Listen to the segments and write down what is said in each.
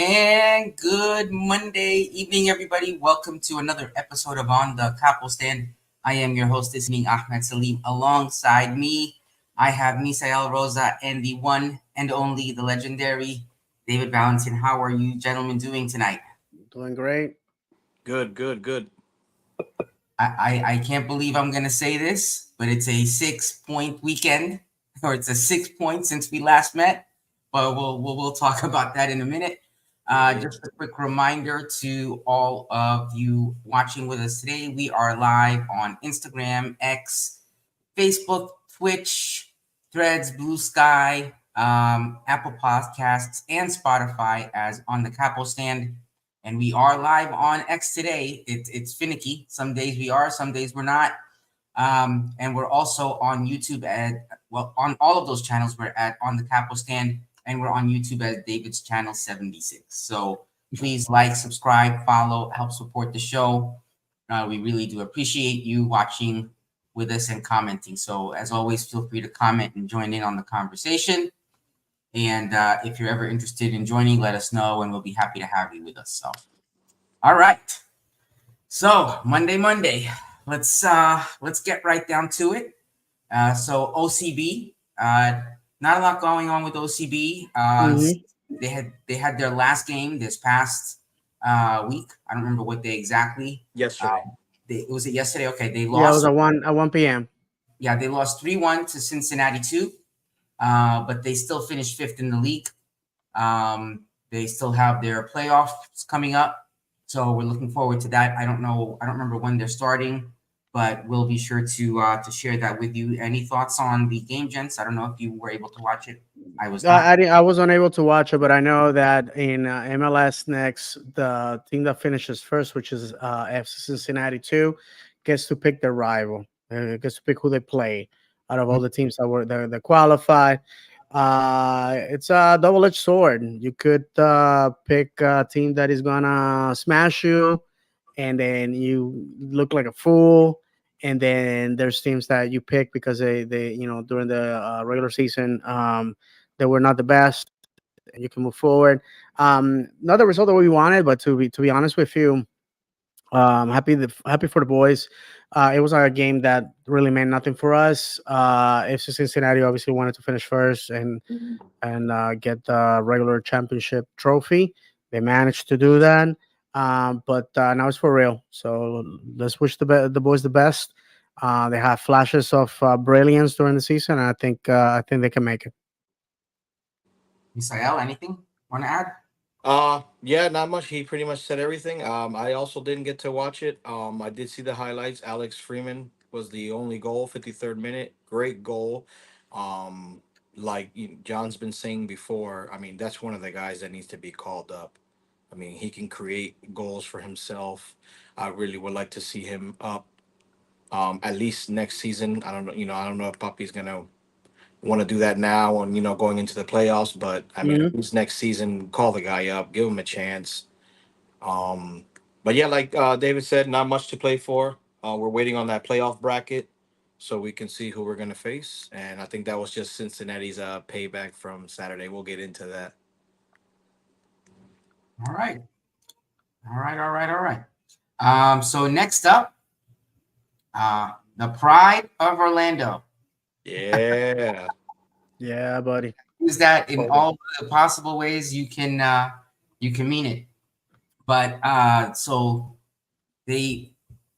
And good Monday evening, everybody. Welcome to another episode of On the Capo Stand. I am your host this evening, Ahmed Salim. Alongside me, I have Misael Rosa and the one and only, the legendary David Valentin. How are you gentlemen doing tonight? Doing great. Good. I can't believe I'm going to say this, but it's a 6-point weekend, or it's a 6 point since we last met. But we'll talk about that in a minute. Just a quick reminder to all of you watching with us today. We are live on Instagram, X, Facebook, Twitch, Threads, Blue Sky, Apple Podcasts, and Spotify as On the Capo Stand. And we are live on X today. It's finicky. Some days we are, some days we're not. And we're also on YouTube on all of those channels. We're at On the Capo Stand, and we're on YouTube at David's channel 76. So please like, subscribe, follow, help support the show. We really do appreciate you watching with us and commenting. So as always, feel free to comment and join in on the conversation. And if you're ever interested in joining, let us know, and we'll be happy to have you with us. So, all right. So Monday, let's get right down to it. So OCB, not a lot going on with OCB. They had their last game this past week. I don't remember what day exactly. Yesterday. Was it yesterday? Okay, they lost. Yeah, it was at 1 p.m. Yeah, they lost 3-1 to Cincinnati 2. But they still finished 5th in the league. They still have their playoffs coming up, so we're looking forward to that. I don't remember when they're starting, but we'll be sure to share that with you. Any thoughts on the game, gents? I don't know if you were able to watch it. I was not. I was unable to watch it, but I know that in MLS next, the team that finishes first, which is FC Cincinnati 2, gets to pick their rival. Gets to pick who they play out of all the teams that qualify. It's a double-edged sword. You could pick a team that is gonna smash you, and then you look like a fool. And then there's teams that you pick because they during the regular season they were not the best, and you can move forward. Not the result that we wanted, but to be honest with you, happy for the boys. It was a game that really meant nothing for us. FC Cincinnati obviously wanted to finish first and get the regular championship trophy. They managed to do that, but now it's for real. So let's wish the boys the best. They have flashes of brilliance during the season, and I think they can make it. Misael, anything want to add? Yeah, not much. He pretty much said everything. I also didn't get to watch it. I did see the highlights. Alex Freeman was the only goal, 53rd minute. Great goal. Um, John's been saying before, I mean, that's one of the guys that needs to be called up. I mean, he can create goals for himself. I really would like to see him up. At least next season. I don't know. I don't know if Puppy's gonna want to do that now and going into the playoffs. But I mean, at least next season, call the guy up, give him a chance. Um, but yeah, like David said, not much to play for. We're waiting on that playoff bracket so we can see who we're gonna face. And I think that was just Cincinnati's payback from Saturday. We'll get into that. All right. So next up, the Pride of Orlando. Yeah. Yeah, buddy. Use that in all the possible ways you can mean it. But so the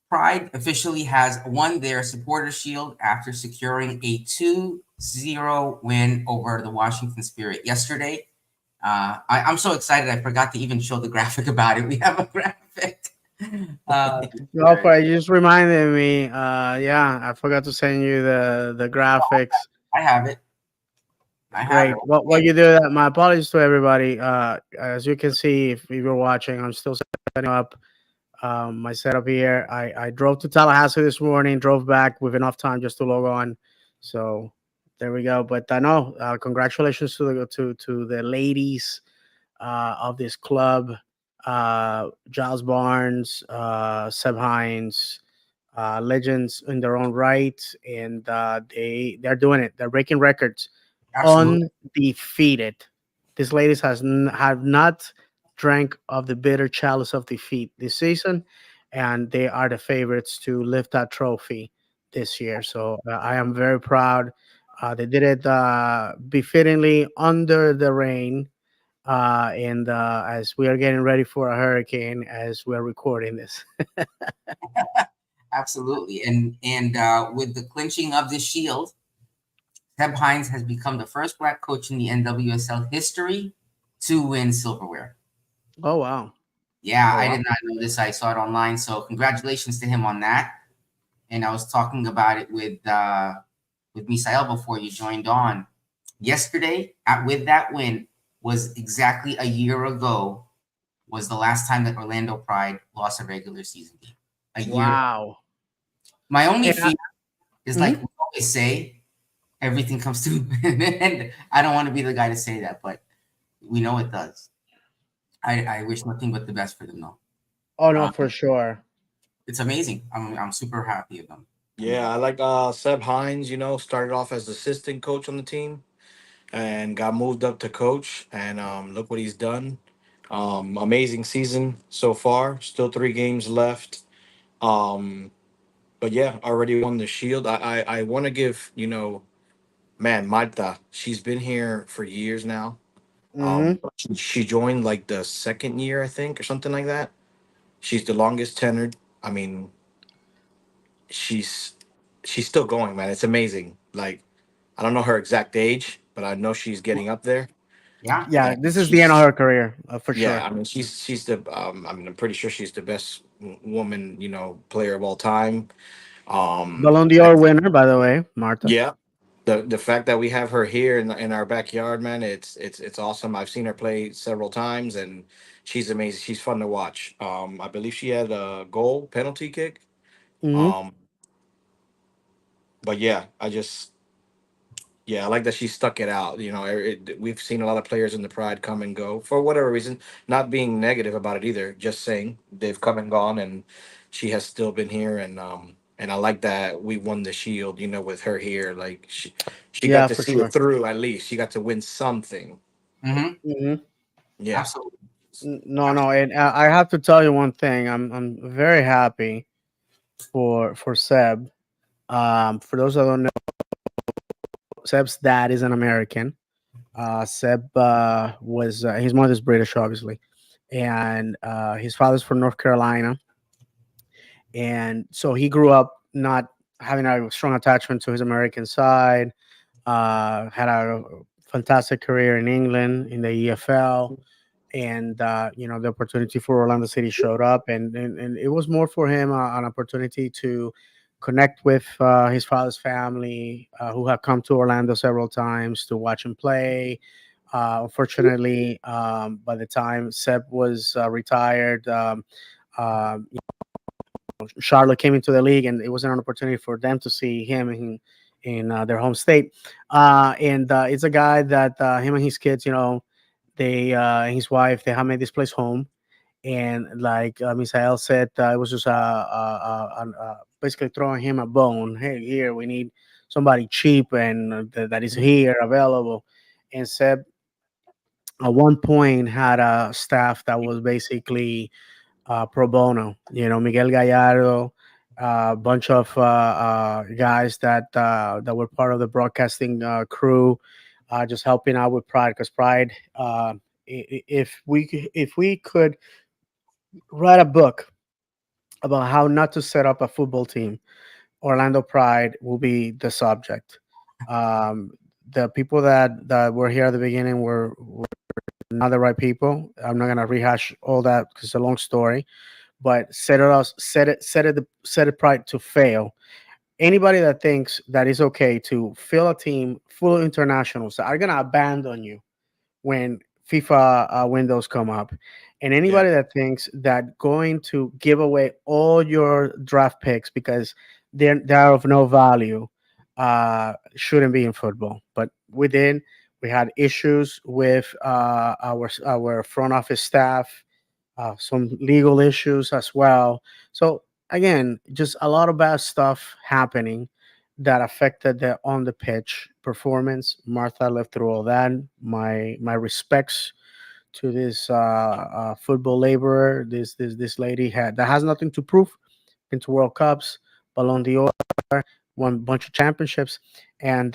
Pride officially has won their supporter shield after securing a 2-0 win over the Washington Spirit yesterday. I'm so excited I forgot to even show the graphic about it. We have a graphic. You just reminded me. Yeah, I forgot to send you the graphics. I have it. Great. What you do that? My apologies to everybody. As you can see, if you're watching, I'm still setting up my setup here. I drove to Tallahassee this morning, drove back with enough time just to log on. So there we go. But I know, congratulations to the ladies of this club, Giles Barnes, Seb Hines, legends in their own right, and they're doing it. They're breaking records. Absolutely. Undefeated. These ladies have not drank of the bitter chalice of defeat this season, and they are the favorites to lift that trophy this year. So I am very proud. They did it befittingly under the rain, and as we are getting ready for a hurricane as we're recording this. Absolutely. And with the clinching of the shield, Seb Hines has become the first black coach in the NWSL history to win silverware. Oh wow! Yeah, Oh I wow. did not know this. I saw it online. So congratulations to him on that. And I was talking about it with Misael before you joined on. Yesterday, with that win, was exactly a year ago. Was the last time that Orlando Pride lost a regular season game. A year. Wow! My only And fear is like mhm. we always say, everything comes to an end. I don't want to be the guy to say that, but we know it does. I wish nothing but the best for them, though. Oh no, Uh, for sure. it's amazing. I'm super happy of them. Yeah, I like Seb Hines, started off as assistant coach on the team and got moved up to coach, and look what he's done. Amazing season so far. Still 3 games left. Um, but yeah, already won the shield. I want to give, man, Marta, she's been here for years now. Hmm. She joined like the second year, I think, or something like that. She's the longest tenured. I mean, she's she's still going, man. It's amazing. Like, I don't know her exact age, but I know she's getting up there. Yeah, Yeah, And this is the end of she's her career for yeah, sure. I mean she's the I mean I'm pretty sure she's the best woman, player of all time. Ballon And d'Or winner, by the way, Marta. yeah, the fact that we have her here in our backyard, man, it's awesome. I've seen her play several times, and she's amazing. She's fun to watch. I believe she had a goal penalty kick. Hmm. Um, but yeah, I like that she stuck it out. We've seen a lot of players in the Pride come and go for whatever reason. Not being negative about it either. Just saying they've come and gone, and she has still been here. And I like that we won the Shield. With her here, like she got Yeah, to for see it sure. through. At least she got to win something. hmm Hmm. Yeah. absolutely. No, no, and I have to tell you one thing. I'm very happy for Seb. For those that don't know, Seb's dad is an American. Seb was his mother's British, obviously, and his father's from North Carolina, and so he grew up not having a strong attachment to his American side. Had a fantastic career in England in the EFL, and the opportunity for Orlando City showed up, and it was more for him an opportunity to connect with his father's family, who had come to Orlando several times to watch him play. Unfortunately, by the time Seb was retired, uh, Charlotte came into the league, and it wasn't an opportunity for them to see him in their home state. And it's a guy that him and his kids, they and his wife, they have made this place home. And like Misael said, it was just basically throwing him a bone. Hey, here we need somebody cheap and that is here available. And Seb at one point had a staff that was basically pro bono. Miguel Gallardo, a bunch of guys that were part of the broadcasting crew, just helping out with Pride, because Pride, if we could write a book about how not to set up a football team, Orlando Pride will be the subject. Um, the people that were here at the beginning were not the right people. I'm not gonna rehash all that because it's a long story, but set it Pride to fail. Anybody that thinks that it's okay to fill a team full of internationals that are gonna abandon you when FIFA windows come up, and Yeah. anybody that thinks that going to give away all your draft picks because they're of no value shouldn't be in football. But we had issues with our front office staff, some legal issues as well. So again, just a lot of bad stuff happening that affected the on the pitch performance. Martha lived through all that. My respects to this football laborer. This lady had that has nothing to prove. Been to World Cups, Ballon d'Or, won a bunch of championships, and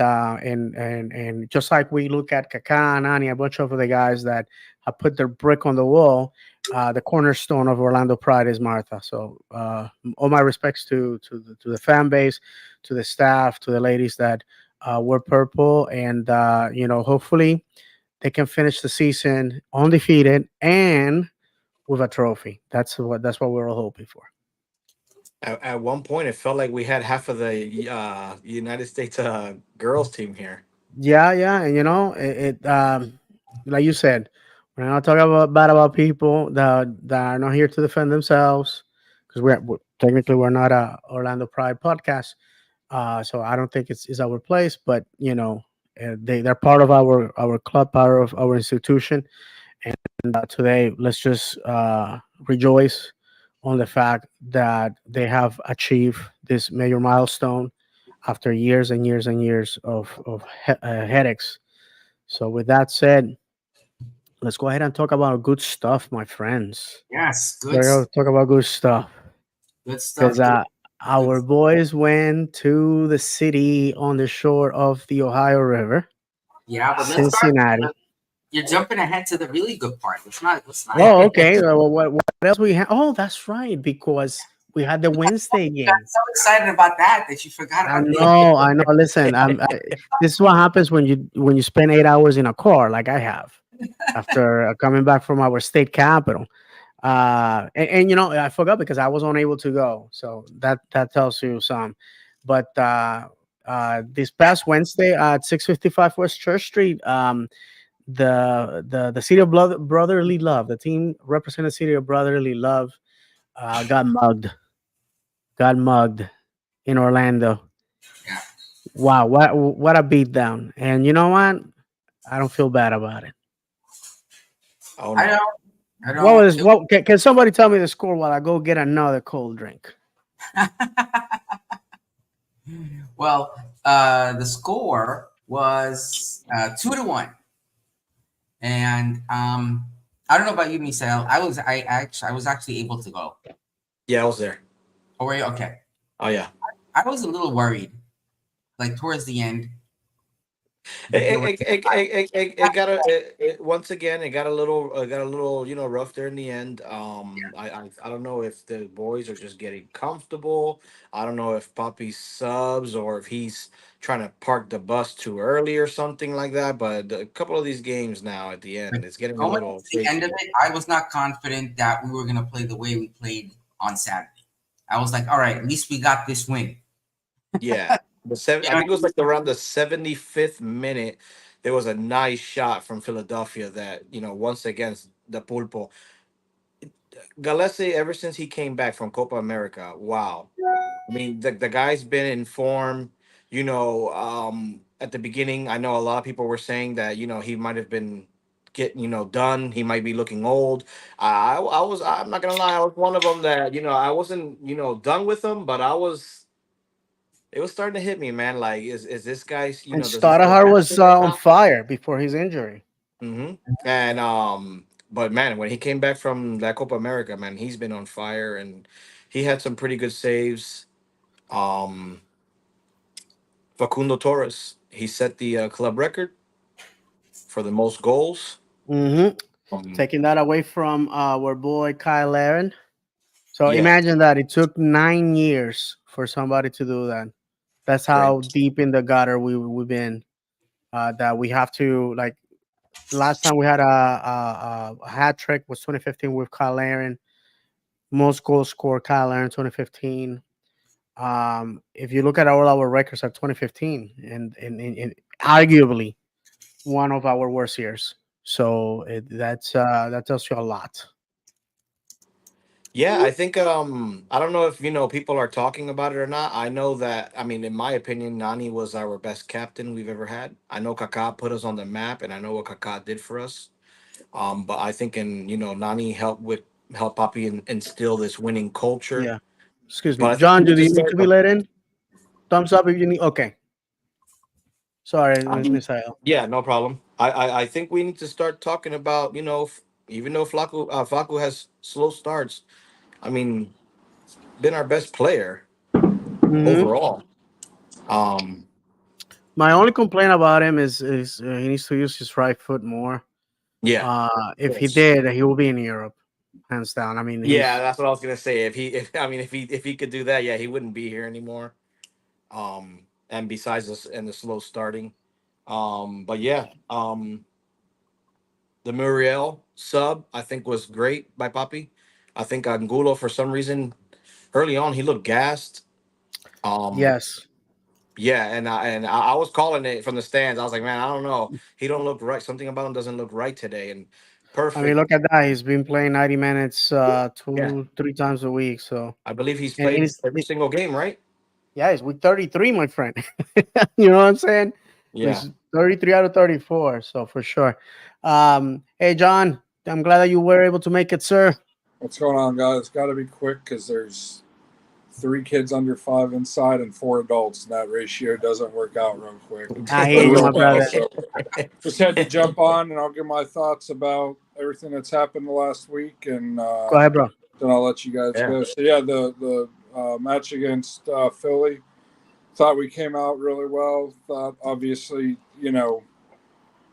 just like we look at Kaká and Ani, a bunch of the guys that have put their brick on the wall. The cornerstone of Orlando Pride is Martha. So all my respects to the fan base, to the staff, to the ladies that wear purple, and hopefully they can finish the season undefeated and with a trophy. That's what we're all hoping for. At one point, it felt like we had half of the United States girls team here. Yeah, yeah, and like you said, we're not talking about bad about people that are not here to defend themselves because technically we're not a Orlando Pride podcast. So I don't think it's our place, but they're part of our club, part of our institution, and today let's just rejoice on the fact that they have achieved this major milestone after years and years and years of headaches. So with that said, let's go ahead and talk about good stuff, my friends. Yes, We're going to talk about good stuff good because stuff. Good. our boys went to the city on the shore of the Ohio River, Yeah, but let's start. Cincinnati. You're jumping ahead to the really good part. Let's not. Let's not. Oh, okay. What else we have? Oh, that's right, because we had the Wednesday game. So excited about that you forgot I about the. know, I know. Listen, this is what happens when you spend 8 hours in a car, like I have, after coming back from our state capital. And I forgot because I was unable to go, so that tells you some. But this past Wednesday at 655 West Church Street, the city of brotherly love, the team representing the city of brotherly love, got mugged in Orlando. Yeah. Wow, what a beatdown! And you know what? I don't feel bad about it. Oh I no. don't. I What don't. was what? Can somebody tell me the score while I go get another cold drink? Well, the score was 2-1, and I don't know about you, Misael. I was actually able to go. Yeah, I was there. Oh, were you? Okay. Oh yeah. I was a little worried, like towards the end. There was, It got once again. It got a little rough there in the end. I don't know if the boys are just getting comfortable. I don't know if Poppy subs or if he's trying to park the bus too early or something like that. But a couple of these games now at the like, end, it's getting a going little to the end of shaky. it, I was not confident that we were gonna play the way we played on Saturday. I was like, all right, at least we got this win. Yeah, You I know, think it was like around the 75th minute. There was a nice shot from Philadelphia that once against the Pulpo. Galese, ever since he came back from Copa America, wow. I mean, the guy's been in form. At the beginning, I know a lot of people were saying that he might have been getting done. He might be looking old. I'm not gonna lie, I was one of them that I wasn't done with him, but I was. It was starting to hit me, man. Like, is this guy's? And Does he still Stadahar have was it or on not? fire before his injury. hmm And but man, when he came back from that Copa America, man, he's been on fire, and he had some pretty good saves. Um, Facundo Torres, he set the club record for the most goals. hmm Um, Taking that away from our boy Kyle Aaron. So yeah, imagine that it took 9 years for somebody to do that. That's great. how deep in the gutter we've been. That we have to like. Last time we had a hat trick was 2015 with Kyle Aaron. Most goals scored Kyle Aaron 2015. If you look at all our records at 2015, and arguably one of our worst years. So that tells you a lot. Yeah, I think I don't know if people are talking about it or not. I know that I mean in my opinion Nani was our best captain we've ever had. I know Kaká put us on the map and I know what Kaká did for us. But I think Nani helped Papi instill this winning culture. Yeah. Excuse me, But I think John. we Do you just need said to be let in? Thumbs up if you need. Okay. Sorry, um, Misael. yeah, no problem. I think we need to start talking about, even though Flaco has slow starts. I mean, been our best player Hmm. overall. Um, My only complaint about him is he needs to use his right foot more. yeah, If he yes, did, he will be in Europe, hands down. I mean, yeah. he's. That's what I was gonna say. If he could do that, yeah, he wouldn't be here anymore. And besides this and the slow starting, but yeah, the Muriel sub I think was great by Papi. I think Angulo for some reason early on he looked gassed. Um, Yes. yeah, and I was calling it from the stands. I was like, man, I don't know. He don't look right. Something about him doesn't look right today. And I mean, perfect. look at that. He's been playing 90 minutes Yeah, 2, 3 times a week. So, I believe he's and played every single game, right? yeah, he's with 33, my friend. You know what I'm saying? Yeah. He's 33 out of 34. So, for sure. Hey, John, I'm glad that you were able to make it, sir. What's going on, guys? Got to be quick because there's 3 kids under 5 inside and 4 adults, and that ratio doesn't work out real quick. I Or hear you, real my well. brother. So just had to jump on, and I'll give my thoughts about everything that's happened the last week, and Go ahead, bro. then I'll let you guys Yeah. go. So yeah, the match against Philly, thought we came out really well. Thought obviously,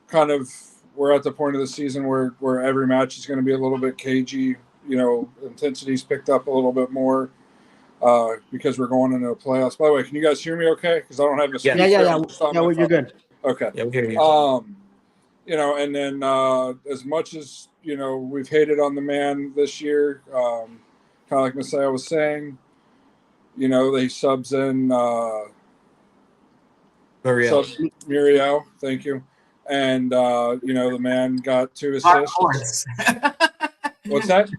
kind of we're at the point of the season where every match is going to be a little bit cagey. Intensity's picked up a little bit more because we're going into the playoffs. By the way, can you guys hear me okay? Because I don't have a Yeah. Yeah, speaker. yeah, yeah. I'm just on Yeah, my well, you're phone. good. Okay. Yeah, we hear you. And then as much as we've hated on the man this year, kind of like Messiah was saying, they subs in Muriel. Muriel. Thank you. And the man got 2 Dark assists. horse. What's that?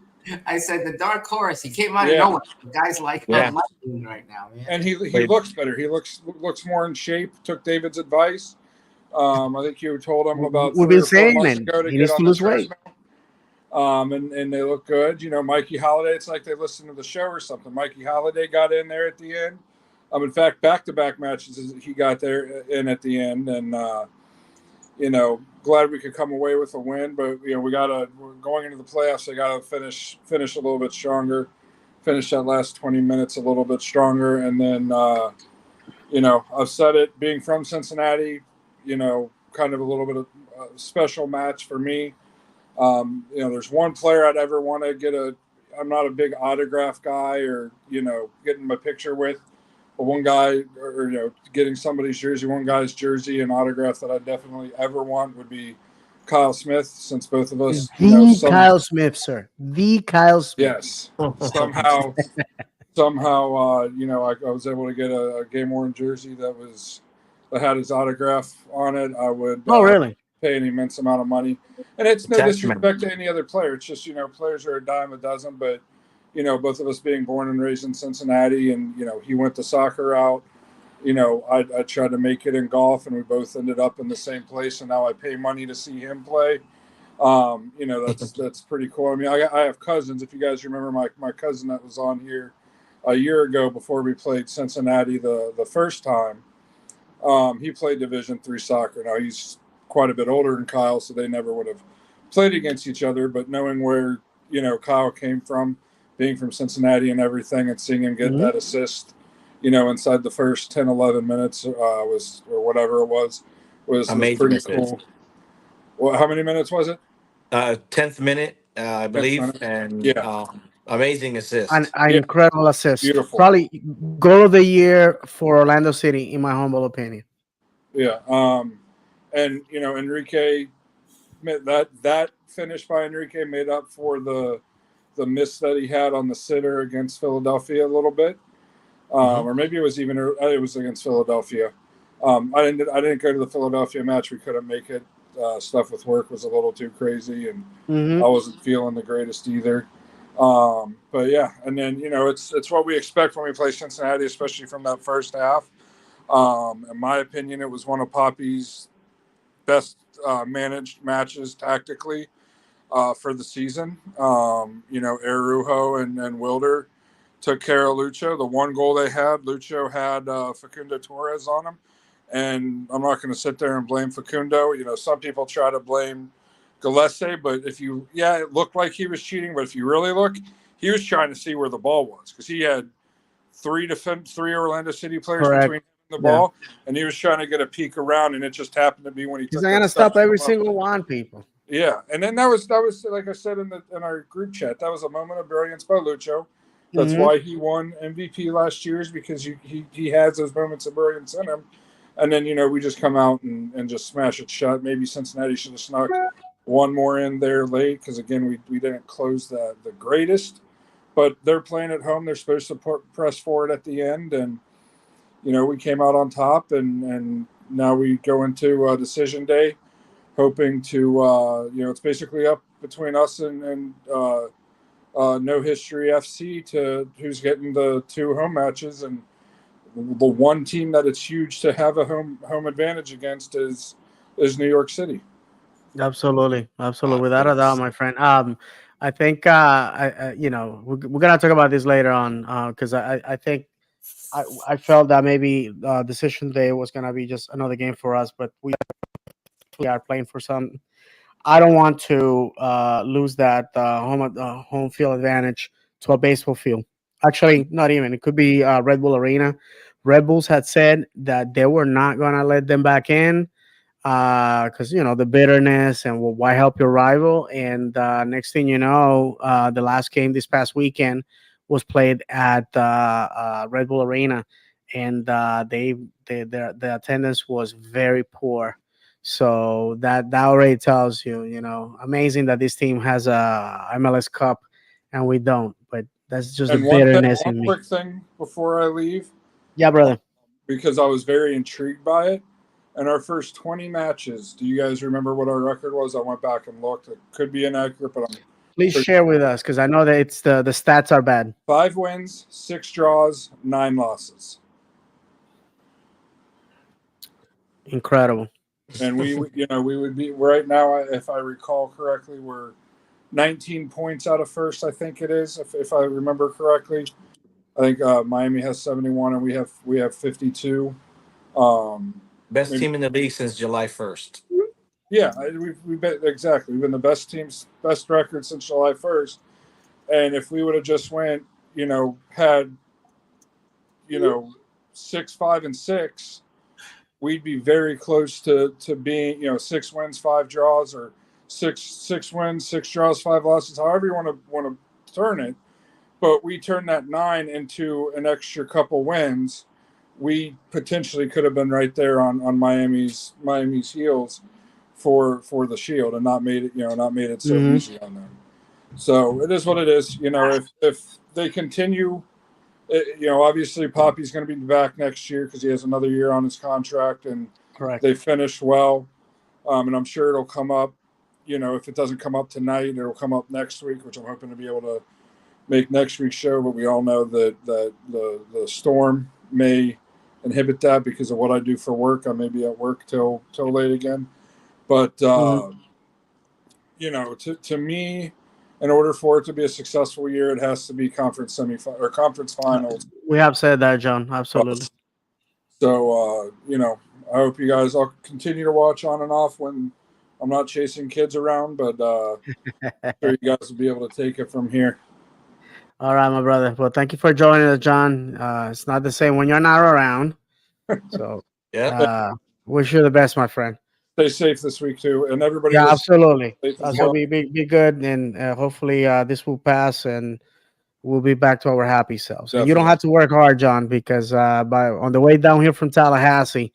I said the dark horse. He came out of Yeah. nowhere. Guys like Yeah. my team right now, man. And he Wait. looks better. He looks more in shape. Took David's advice. I think you told him about We've 3 been or 4 saying months it. ago to He get needs to on the lose weight. treadmill. And they look good. Mikey Holiday. It's like they listened to the show or something. Mikey Holiday got in there at the end. In fact, back-to-back matches he got there in at the end, and glad we could come away with a win. But we're going into the playoffs. They got to finish a little bit stronger. Finish that last 20 minutes a little bit stronger, and then I've said it. Being from Cincinnati, kind of a little bit of a special match for me. There's one player I'd ever want to get I'm not a big autograph guy or, getting my picture with. But one guy or, getting somebody's jersey, one guy's jersey and autograph that I definitely ever want would be Kyle Smith, since both of us, The Kyle Smith, sir. The Kyle Smith. yes, somehow, I was able to get a game worn jersey that had his autograph on it. I would Oh, really? pay an immense amount of money. And it's no Attachment. disrespect to any other player. It's just, players are a dime a dozen, but, both of us being born and raised in Cincinnati and, he went the soccer route. I tried to make it in golf and we both ended up in the same place. And now I pay money to see him play. That's pretty cool. I mean, I have cousins. If you guys remember my cousin that was on here a year ago before we played Cincinnati the first time, he played Division III soccer. Now he's quite a bit older than Kyle, so they never would have played against each other. But knowing where Kyle came from, being from Cincinnati and everything, and seeing him get that assist, inside the first 10, 11 minutes was or whatever it was Amazing pretty assist. cool. Well, how many minutes was it? 10th minute, I 10th believe, minute. and Yeah, amazing An assist. Yeah. incredible assist. Beautiful. Probably goal of the year for Orlando City, in my humble opinion. yeah. And Enrique, that finish by Enrique made up for the miss that he had on the sitter against Philadelphia a little bit, or maybe it was against Philadelphia. I didn't go to the Philadelphia match. We couldn't make it. Stuff with work was a little too crazy, and I wasn't feeling the greatest either. But yeah, and then it's what we expect when we play Cincinnati, especially from that first half. In my opinion, it was one of Poppy's best managed matches tactically for the season. Arujo and Wilder took care of Lucho. The one goal they had, Lucho had Facundo Torres on him, And I'm not going to sit there and blame Facundo. You know, some people try to blame Gillespie, but it looked like he was cheating. But if you really look, he was trying to see where the ball was because he had three Orlando City players Correct. between him and the Yeah. ball, and he was trying to get a peek around, and it just happened to be when he He's took not that gonna step stop every to come up. single one, people. Yeah, and then that was like I said in our group chat, that was a moment of brilliance by Lucho. That's Mhm. why he won MVP last year, is because he has those moments of brilliance in him. And then we just come out and just smash it shut. Maybe Cincinnati should have snuck one more in there late because again we didn't close the greatest. But they're playing at home. They're supposed to press forward at the end, and we came out on top, and now we go into decision day hoping to, it's basically up between us and No History FC to who's getting the two home matches, and the one team that it's huge to have a home advantage against is New York City. Absolutely, absolutely, without a doubt, Yes. my friend. I think we're gonna talk about this later on because I think I felt that maybe decision day was gonna be just another game for us, but we are playing for some. I don't want to lose that home field advantage to a baseball field. Actually, not even. It could be Red Bull Arena. Red Bulls had said that they were not gonna let them back in because the bitterness and why help your rival. And next thing you know, the last game this past weekend was played at Red Bull Arena, and the attendance was very poor. So that already tells you, amazing that this team has a MLS Cup and we don't. But that's just the And one bitterness one in me. quick thing before I leave, Yeah, brother. because I was very intrigued by it. In our first 20 matches, do you guys remember what our record was? I went back and looked. It could be inaccurate, but I'm Please pretty share with us because I know that it's the stats are bad. 5 wins, 6 draws, 9 losses. Incredible. And we would be right now, if I recall correctly, we're 19 points out of first. I think it is, if I remember correctly. I think Miami has 71, and we have 52. Best Maybe, team in the league since July 1st. yeah, we've been exactly. We've been the best record since July 1st. And if we would have just went, had 6-5-6, we'd be very close to being 6 wins, 5 draws, or six wins, 6 draws, 5 losses, however you want to turn it. But we turned that 9 into an extra couple wins. We potentially could have been right there on Miami's heels for the Shield, and not made it so Hmm. easy on them. So it is what it is. If they continue, obviously Poppy's going to be back next year because he has another year on his contract, and Correct. they finished well. And I'm sure it'll come up. If it doesn't come up tonight, it'll come up next week, which I'm hoping to be able to make next week's show. But we all know that the storm may inhibit that because of what I do for work. I may be at work till late again. But Hmm. to me, in order for it to be a successful year, it has to be conference semifinal or conference finals. We have said that, John. Absolutely. So I hope you guys all continue to watch on and off when I'm not chasing kids around, but I'm sure you guys will be able to take it from here. All right, my brother. Well, thank you for joining us, John. It's not the same when you're not around. So, Yeah. wish you the best, my friend. Stay safe this week too, and everybody Yeah, listen absolutely. safe as So well. be good, and hopefully this will pass, and we'll be back to our happy selves. And you don't Definitely. have to work hard, John, because on the way down here from Tallahassee,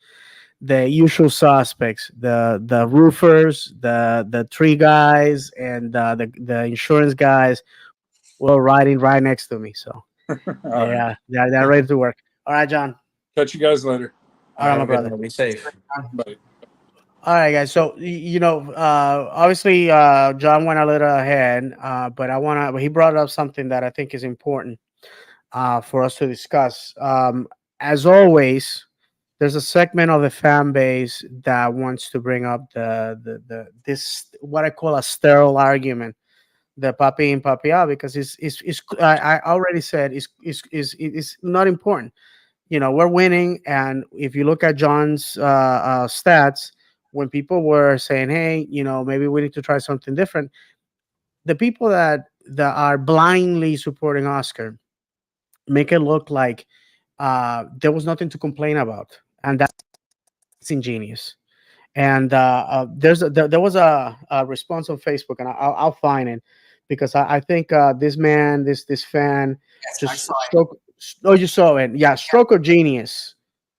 the usual suspects, the roofers, the tree guys, and the insurance guys, were riding right next to me. So All right. they're ready to work. All right, John. Catch you guys later. All right, Have my a good brother. one. Be safe. Bye. All right, guys. So obviously, John went a little ahead, but he brought up something that I think is important for us to discuss. As always, there's a segment of the fan base that wants to bring up the this what I call a sterile argument, the papi and papia, because it's I already said it's not important. we're winning. And if you look at John's stats, when people were saying, hey, maybe we need to try something different, the people that are blindly supporting Oscar make it look like there was nothing to complain about, and that's ingenious. And there was a response on Facebook, and I'll find it because I think this man, this fan, Yes, I just saw it. stroke. Oh, you saw it? Yeah, stroke of genius.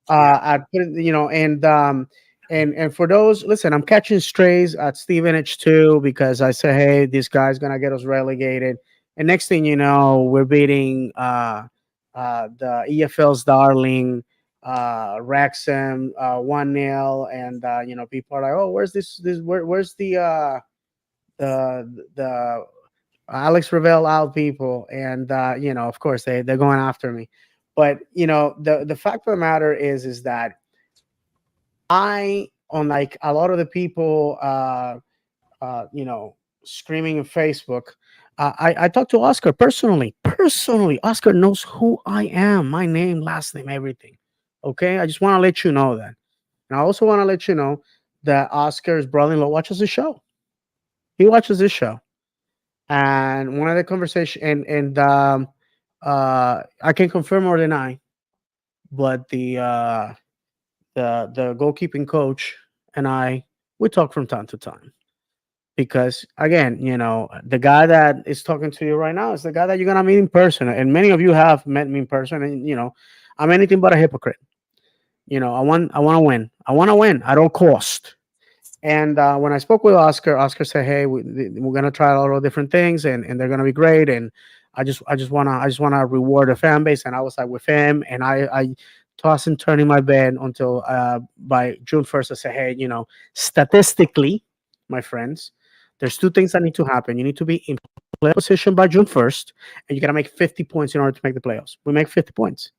Yeah. I put it, and for those, listen, I'm catching strays at Stevenage too because I say, hey, this guy's gonna get us relegated, and next thing you know, we're beating the EFL's darling Wrexham 1-0, and people are like, oh, where's where's the Alex Ravel out people, and of course they're going after me, but the fact of the matter is that I, unlike a lot of the people, screaming in Facebook. I talked to Oscar personally. Personally, Oscar knows who I am, my name, last name, everything. Okay, I just want to let you know that, and I also want to let you know that Oscar's brother-in-law watches the show. He watches this show, and one of the conversation, and I can confirm or deny, but the goalkeeping coach and we talk from time to time because again, the guy that is talking to you right now is the guy that you're gonna meet in person, and many of you have met me in person, and I'm anything but a hypocrite. I want to win. I want to win at all cost. And when I spoke with Oscar, Oscar said, "Hey, we're gonna try a lot of different things, and they're gonna be great." And I just wanna reward the fan base. And I was like with him, and I toss and turn in my bed until by June 1st, I said, "Hey, statistically, my friends, there's two things that need to happen. You need to be in play position by June 1st, and you gotta make 50 points in order to make the playoffs. We make 50 points."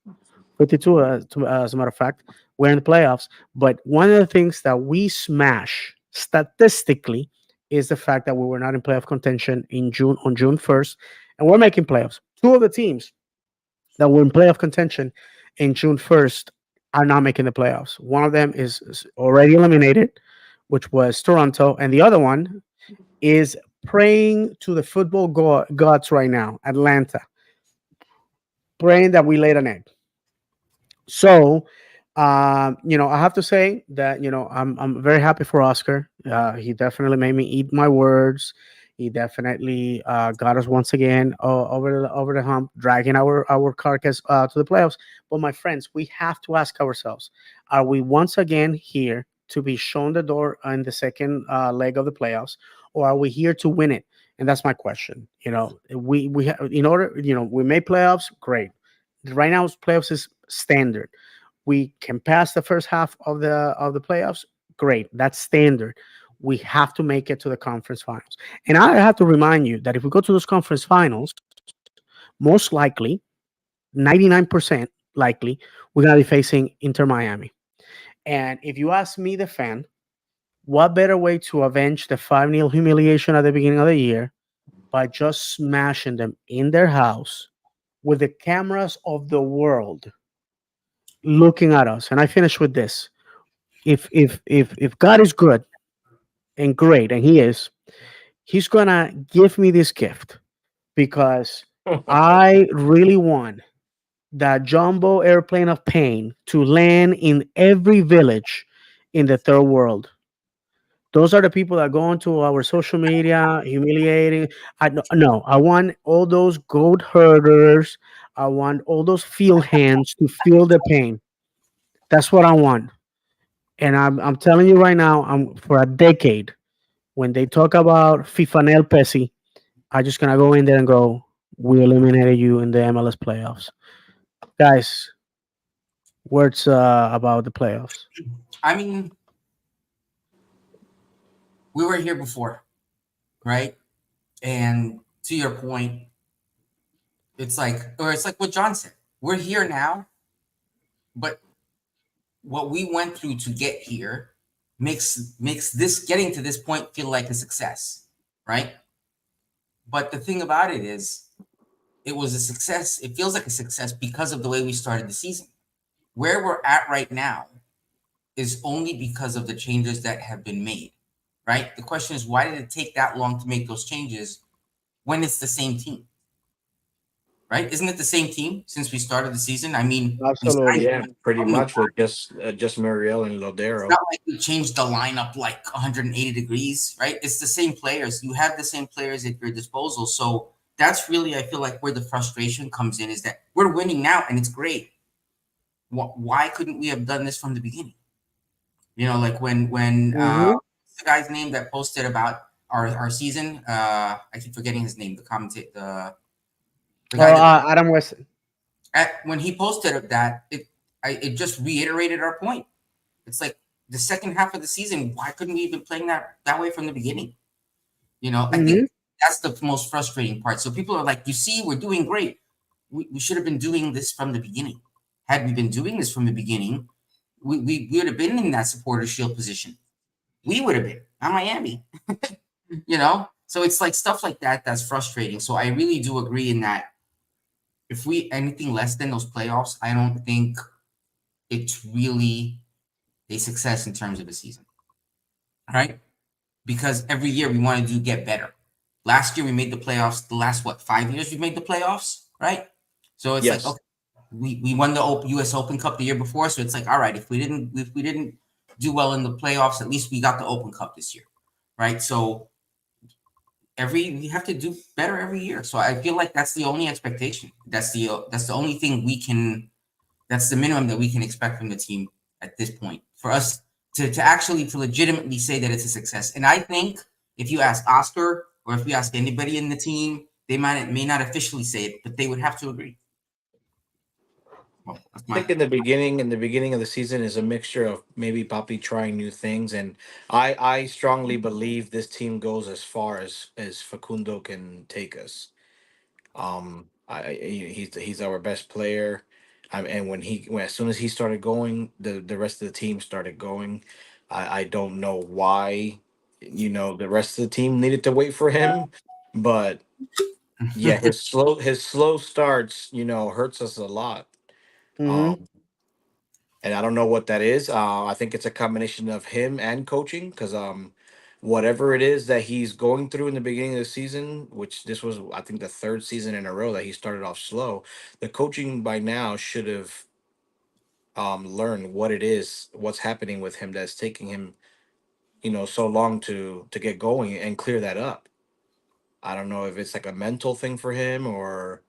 52, as a matter of fact, we're in the playoffs. But one of the things that we smash statistically is the fact that we were not in playoff contention on June 1st, and we're making playoffs. Two of the teams that were in playoff contention in June 1st are not making the playoffs. One of them is already eliminated, which was Toronto, and the other one is praying to the football gods right now, Atlanta, praying that we laid an egg. So, I have to say that I'm very happy for Oscar. He definitely made me eat my words. He definitely got us once again over the hump, dragging our carcass to the playoffs. But my friends, we have to ask ourselves: are we once again here to be shown the door in the second leg of the playoffs, or are we here to win it? And that's my question. In order, we made playoffs, great. Right now, playoffs is standard. We can pass the first half of the playoffs, great. That's standard. We have to make it to the conference finals. And I have to remind you that if we go to those conference finals, most likely, 99% likely, we're going to be facing Inter Miami. And if you ask me, the fan, what better way to avenge the 5-0 humiliation at the beginning of the year by just smashing them in their house with the cameras of the world looking at us? And I finish with this: if God is good and great, and He is, He's gonna give me this gift because I really want that jumbo airplane of pain to land in every village in the third world. Those are the people that go onto our social media humiliating. No, I want all those goat herders. I want all those field hands to feel the pain. That's what I want. And I'm telling you right now, I'm for a decade. When they talk about FIFA Pesi, I just gonna go in there and go, "We eliminated you in the MLS playoffs, guys." Words about the playoffs. I mean, we were here before, right? And to your point, it's like what John said. We're here now, but what we went through to get here makes this getting to this point feel like a success, right? But the thing about it is, it was a success. It feels like a success because of the way we started the season. where we're at right now is only because of the changes that have been made, right? The question is, why did it take that long to make those changes when it's the same team, right? Isn't it the same team since we started the season? I mean, we signed Absolutely. Yeah, pretty only much with just Muriel and it's Lodero. not like we changed the lineup like 180 degrees, right? It's the same players. You have the same players at your disposal. So that's really, I feel like, where the frustration comes in is that we're winning now and it's great. Why couldn't we have done this from the beginning? You know, like when Mm-hmm. what's the guy's name that posted about our season? I keep forgetting his name. The commentator, the guy Oh, that Adam West. when he posted that, it just reiterated our point. It's like the second half of the season. Why couldn't we have been playing that way from the beginning? You know, I Mm-hmm. think that's the most frustrating part. So people are like, you see, we're doing great. We should have been doing this from the beginning. Had we been doing this from the beginning, we would have been in that supporter shield position. We would have been, not Miami. You know, so it's like stuff like that that's frustrating. So I really do agree in that if we anything less than those playoffs, I don't think it's really a success in terms of the season, right? Because every year we want to do get better. Last year we made the playoffs. The last 5 years we've made the playoffs, right? So it's like, Yes. okay, we won the U.S. Open Cup the year before, so it's like, all right, if we didn't do well in the playoffs, at least we got the Open Cup this year, right? So we have to do better every year. So I feel like that's the only expectation. That's the only thing we can. That's the minimum that we can expect from the team at this point for us to actually to legitimately say that it's a success. And I think if you ask Oscar or if you ask anybody in the team, they may not officially say it, but they would have to agree. Well, that's I think in the beginning of the season is a mixture of maybe Papi trying new things, and I strongly believe this team goes as far as Facundo can take us. He's our best player. And as soon as he started going, the rest of the team started going. I don't know why, the rest of the team needed to wait for him, but yeah, his slow starts, hurts us a lot. Mm-hmm. Um, and I don't know what that is. I think it's a combination of him and coaching, because whatever it is that he's going through in the beginning of the season, which this was, I think, the third season in a row that he started off slow, the coaching by now should have learned what it is, what's happening with him that's taking him, so long to get going and clear that up. I don't know if it's like a mental thing for him, or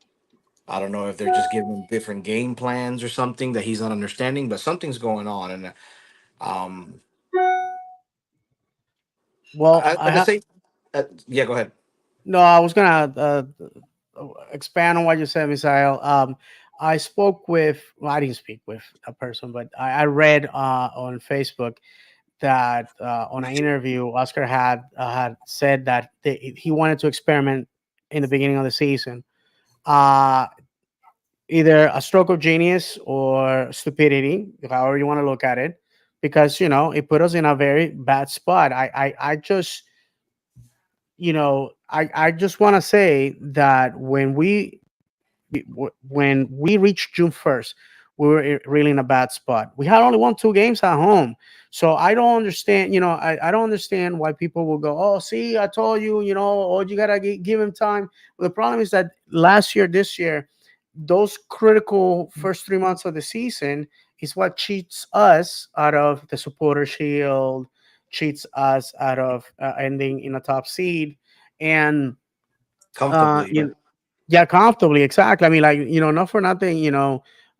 I don't know if they're just giving him different game plans or something that he's not understanding, but something's going on. And um, Well, I at the have same, yeah, go ahead. no. I was gonna expand on what you said, Misael. I spoke with. Well, I didn't speak with a person, but I read on Facebook that on an interview, Oscar had said that he wanted to experiment in the beginning of the season. Uh, Either a stroke of genius or stupidity, however you want to look at it, because it put us in a very bad spot. I just I just want to say that when we reached June 1st, we were really in a bad spot. We had only won 2 games at home. So I don't understand, I don't understand why people will go, oh, see, I told you, oh, you got to give him time. Well, the problem is that last year, this year, those critical first 3 months of the season is what cheats us out of the supporter shield, cheats us out of ending in a top seed. And, Comfortably, yeah. you yeah, comfortably, exactly. I mean, like, not for nothing,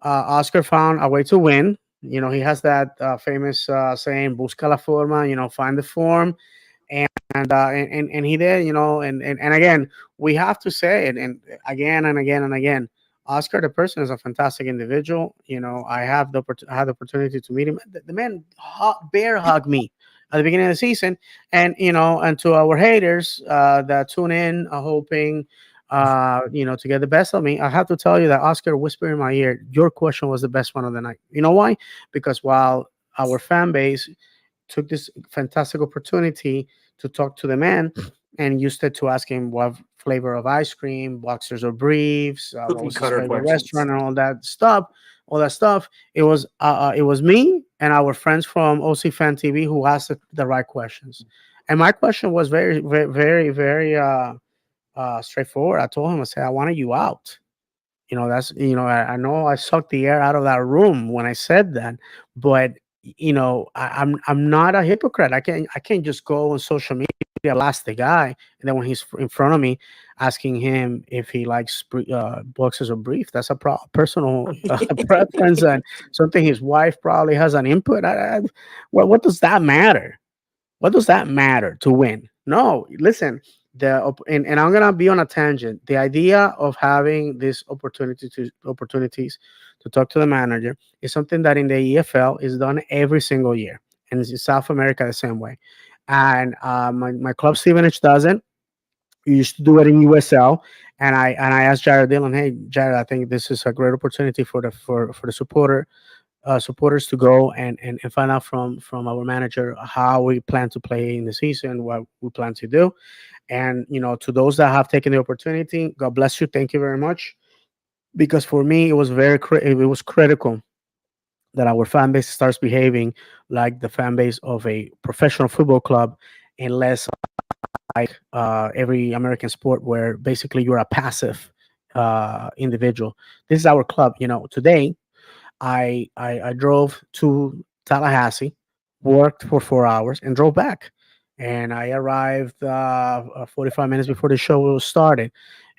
Oscar found a way to win. He has that famous saying, busca la forma, find the form. And he did, and again, we have to say it, and again and again and again, Oscar the person is a fantastic individual. I had the opportunity to meet him. The man bear hugged me at the beginning of the season. And and to our haters that tune in hoping to get the best of me, I have to tell you that Oscar whispered in my ear, your question was the best one of the night. You know why? Because while our fan base took this fantastic opportunity to talk to the man and used it to ask him what flavor of ice cream, boxers or briefs, what Cookie was his cutter favorite questions. restaurant, and all that stuff. All that stuff. It was me and our friends from OC Fan TV who asked the right questions. And my question was very, very, very, very straightforward. I told him, I said, I wanted you out. That's, I know I sucked the air out of that room when I said that, but I'm not a hypocrite. I can't just go on social media, blast the guy, and then when he's in front of me, asking him if he likes boxers or brief. That's a personal preference and something his wife probably has an input. What does that matter? What does that matter to win? No, listen. And I'm gonna be on a tangent. The idea of having this opportunities to talk to the manager is something that in the EFL is done every single year, and it's in South America the same way. And my club Stevenage doesn't. We used to do it in USL, and I asked Jared Dillon, hey Jared, I think this is a great opportunity for the supporters to go and find out from our manager how we plan to play in the season, what we plan to do. And to those that have taken the opportunity, God bless you. Thank you very much. Because for me, it was critical that our fan base starts behaving like the fan base of a professional football club, and less like every American sport where basically you're a passive individual. This is our club. Today I drove to Tallahassee, worked for 4 hours, and drove back. And I arrived 45 minutes before the show started.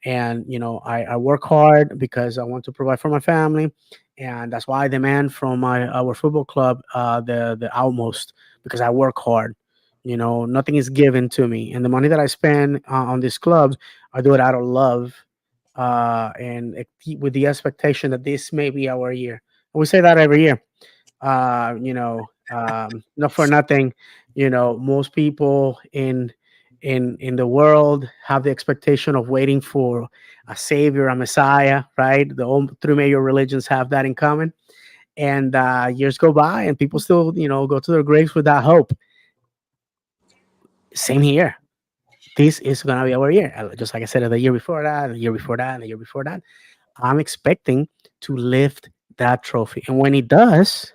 And I work hard because I want to provide for my family, and that's why I demand from our football club the utmost, because I work hard. Nothing is given to me, and the money that I spend on these clubs, I do it out of love, with the expectation that this may be our year. We say that every year. Not for nothing. Most people in the world have the expectation of waiting for a savior, a messiah, right? Three major religions have that in common. And years go by, and people still, go to their graves with that hope. Same here. This is gonna be our year. Just like I said, the year before that, the year before that, and the year before that. I'm expecting to lift that trophy, and when it does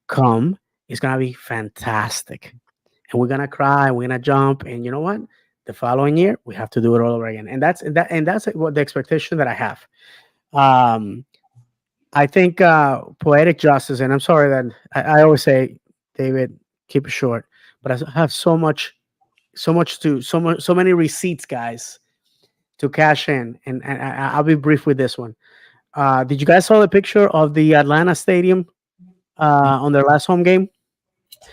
come, it's gonna be fantastic. And we're gonna cry, we're gonna jump, and you know what? The following year, we have to do it all over again. And that's what the expectation that I have. Um, I think poetic justice, and I'm sorry that I always say, David, keep it short, but I have so many receipts, guys, to cash in, and I'll be brief with this one. Did you guys saw the picture of the Atlanta Stadium on their last home game?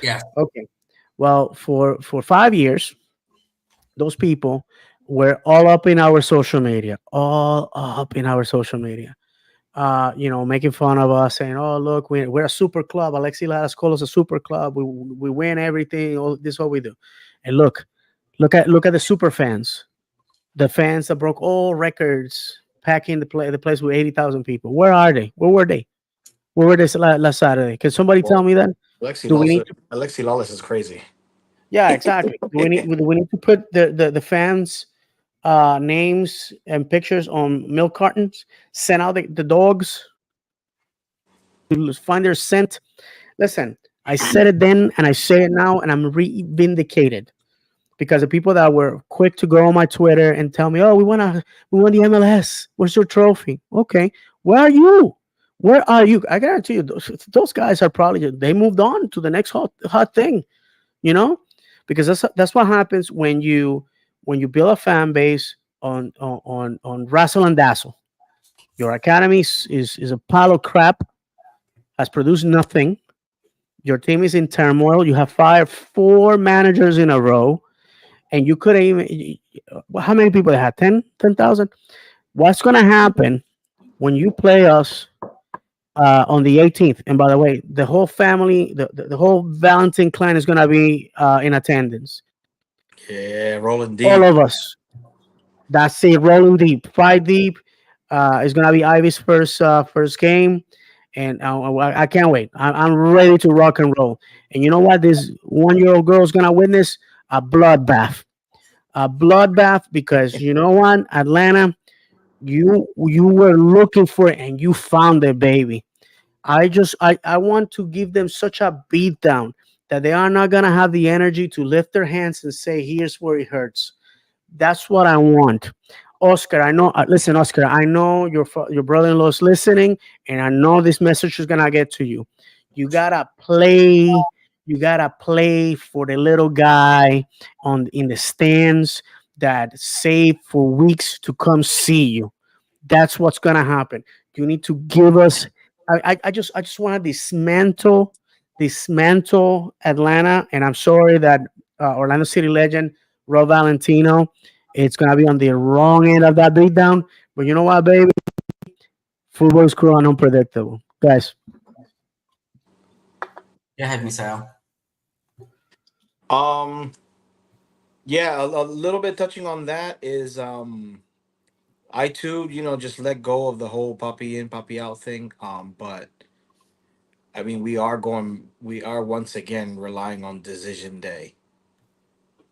Yeah. Okay. Well, for 5 years, those people were all up in our social media, all up in our social media. Making fun of us, saying, "Oh, look, we're a super club. Alexi Lalas called us a super club. We win everything. All this is what we do." And look at the super fans, the fans that broke all records, packing the place with 80,000 people. Where are they? Where were they? Where were they last Saturday? Can somebody tell Well, me that? Alexi Do we need Lawless, to? Alexi Lawless is crazy. Yeah, exactly. Do we need to put the fans names and pictures on milk cartons? Send out the dogs to find their scent. Listen, I said it then and I say it now, and I'm re-vindicated because the people that were quick to go on my Twitter and tell me, "Oh, we won the MLS. Where's your trophy?" Okay, where are you? Where are you? I guarantee you, those guys are probably they moved on to the next hot thing, you know, because that's what happens when you build a fan base on wrestle and dazzle. Your academy is a pile of crap, has produced nothing. Your team is in turmoil. You have fired four managers in a row, and you couldn't even. How many people they had? 10,000. What's going to happen when you play us on the 18th? And by the way, the whole family, the whole Valentine clan is going to be in attendance. Yeah, rolling All deep. of us. That's it. Rolling deep, five deep. It's going to be Ivy's first game, and I can't wait. I'm ready to rock and roll. And you know what? This 1-year-old girl is going to witness a bloodbath. a bloodbath, because you know what, Atlanta, you were looking for it and you found it, baby. I want to give them such a beat down that they are not gonna have the energy to lift their hands and say, "Here's where it hurts." That's what I want. Oscar, I know. Listen, Oscar, I know your brother-in-law is listening, and I know this message is gonna get to you. You gotta play. You gotta play for the little guy on in the stands that saved for weeks to come see you. That's what's gonna happen. You need to give us. I just want to dismantle Atlanta, and I'm sorry that Orlando City legend Rob Valentino, it's gonna be on the wrong end of that beatdown. But you know what, baby? Football is cruel and unpredictable, guys. Go ahead, Misael. Um, yeah, a little bit touching on that is I too, just let go of the whole puppy in, puppy out thing. But I mean, we are once again relying on decision day.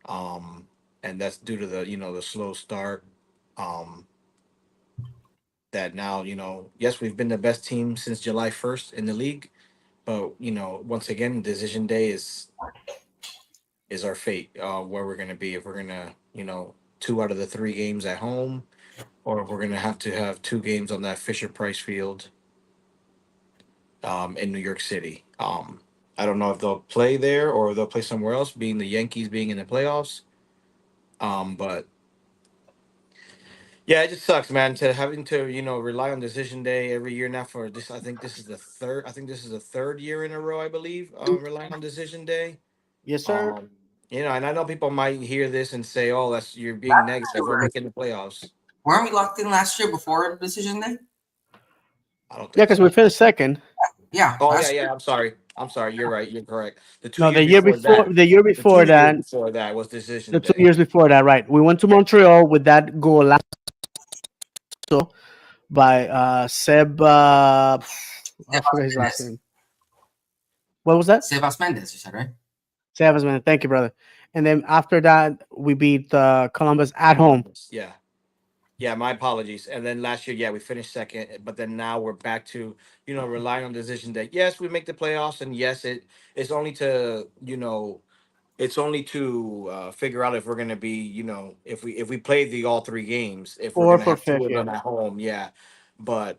And that's due to the slow start. Um, that now, yes, we've been the best team since July 1st in the league, but once again, decision day is our fate. Where we're gonna be, if we're gonna, 2 out of the 3 games at home, or if we're gonna have to have 2 games on that Fisher Price Field in New York City. I don't know if they'll play there or they'll play somewhere else, being the Yankees being in the playoffs. But yeah, it just sucks, man. To having to rely on decision day every year now for this. I think this is the third. I think this is the third year in a row, I believe, relying on decision day. Yes, sir. Um, and I know people might hear this and say, "Oh, that's you're being negative. We're making the playoffs." Weren't we locked in last year before decision day? I don't Yeah, think because so. we finished second. Yeah, Oh yeah, last yeah. year. I'm sorry. I'm sorry. You're right. You're correct. The two No, years before that, the year the before 2 years that, before that was the decision two day. years before that, right? We went to Montreal with that goal by Seb. I forgot Sebas his last Mendes. name. What was that? Sebas Mendes, you said, right? Sebas, man. Thank you, brother. And then after that, we beat Columbus at home. Columbus. Yeah. Yeah, my apologies. And then last year, yeah, we finished second, but then now we're back to, relying on decision day. Yes, we make the playoffs, and yes, it's only to, it's only to figure out if we're gonna be, if we play the all 3 games, if we're Four gonna for have two fifth, of yeah. them at home, yeah. But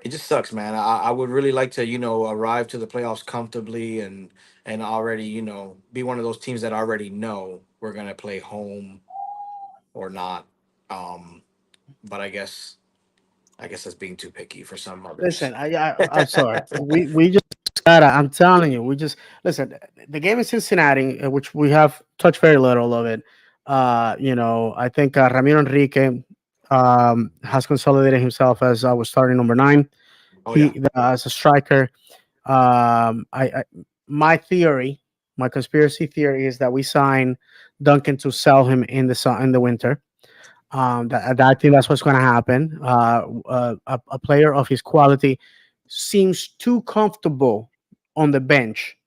it just sucks, man. I would really like to, arrive to the playoffs comfortably and already, be one of those teams that already know we're gonna play home or not. Um, but I guess that's being too picky for some others. Listen, I'm sorry. We just gotta. I'm telling you, we just listen. The game in Cincinnati, which we have touched very little of it. I think Ramiro Enrique has consolidated himself as our starting number 9. Oh yeah, As a striker. I my theory, my conspiracy theory is that we sign Duncan to sell him in the winter. I think that's what's going to happen. A player of his quality seems too comfortable on the bench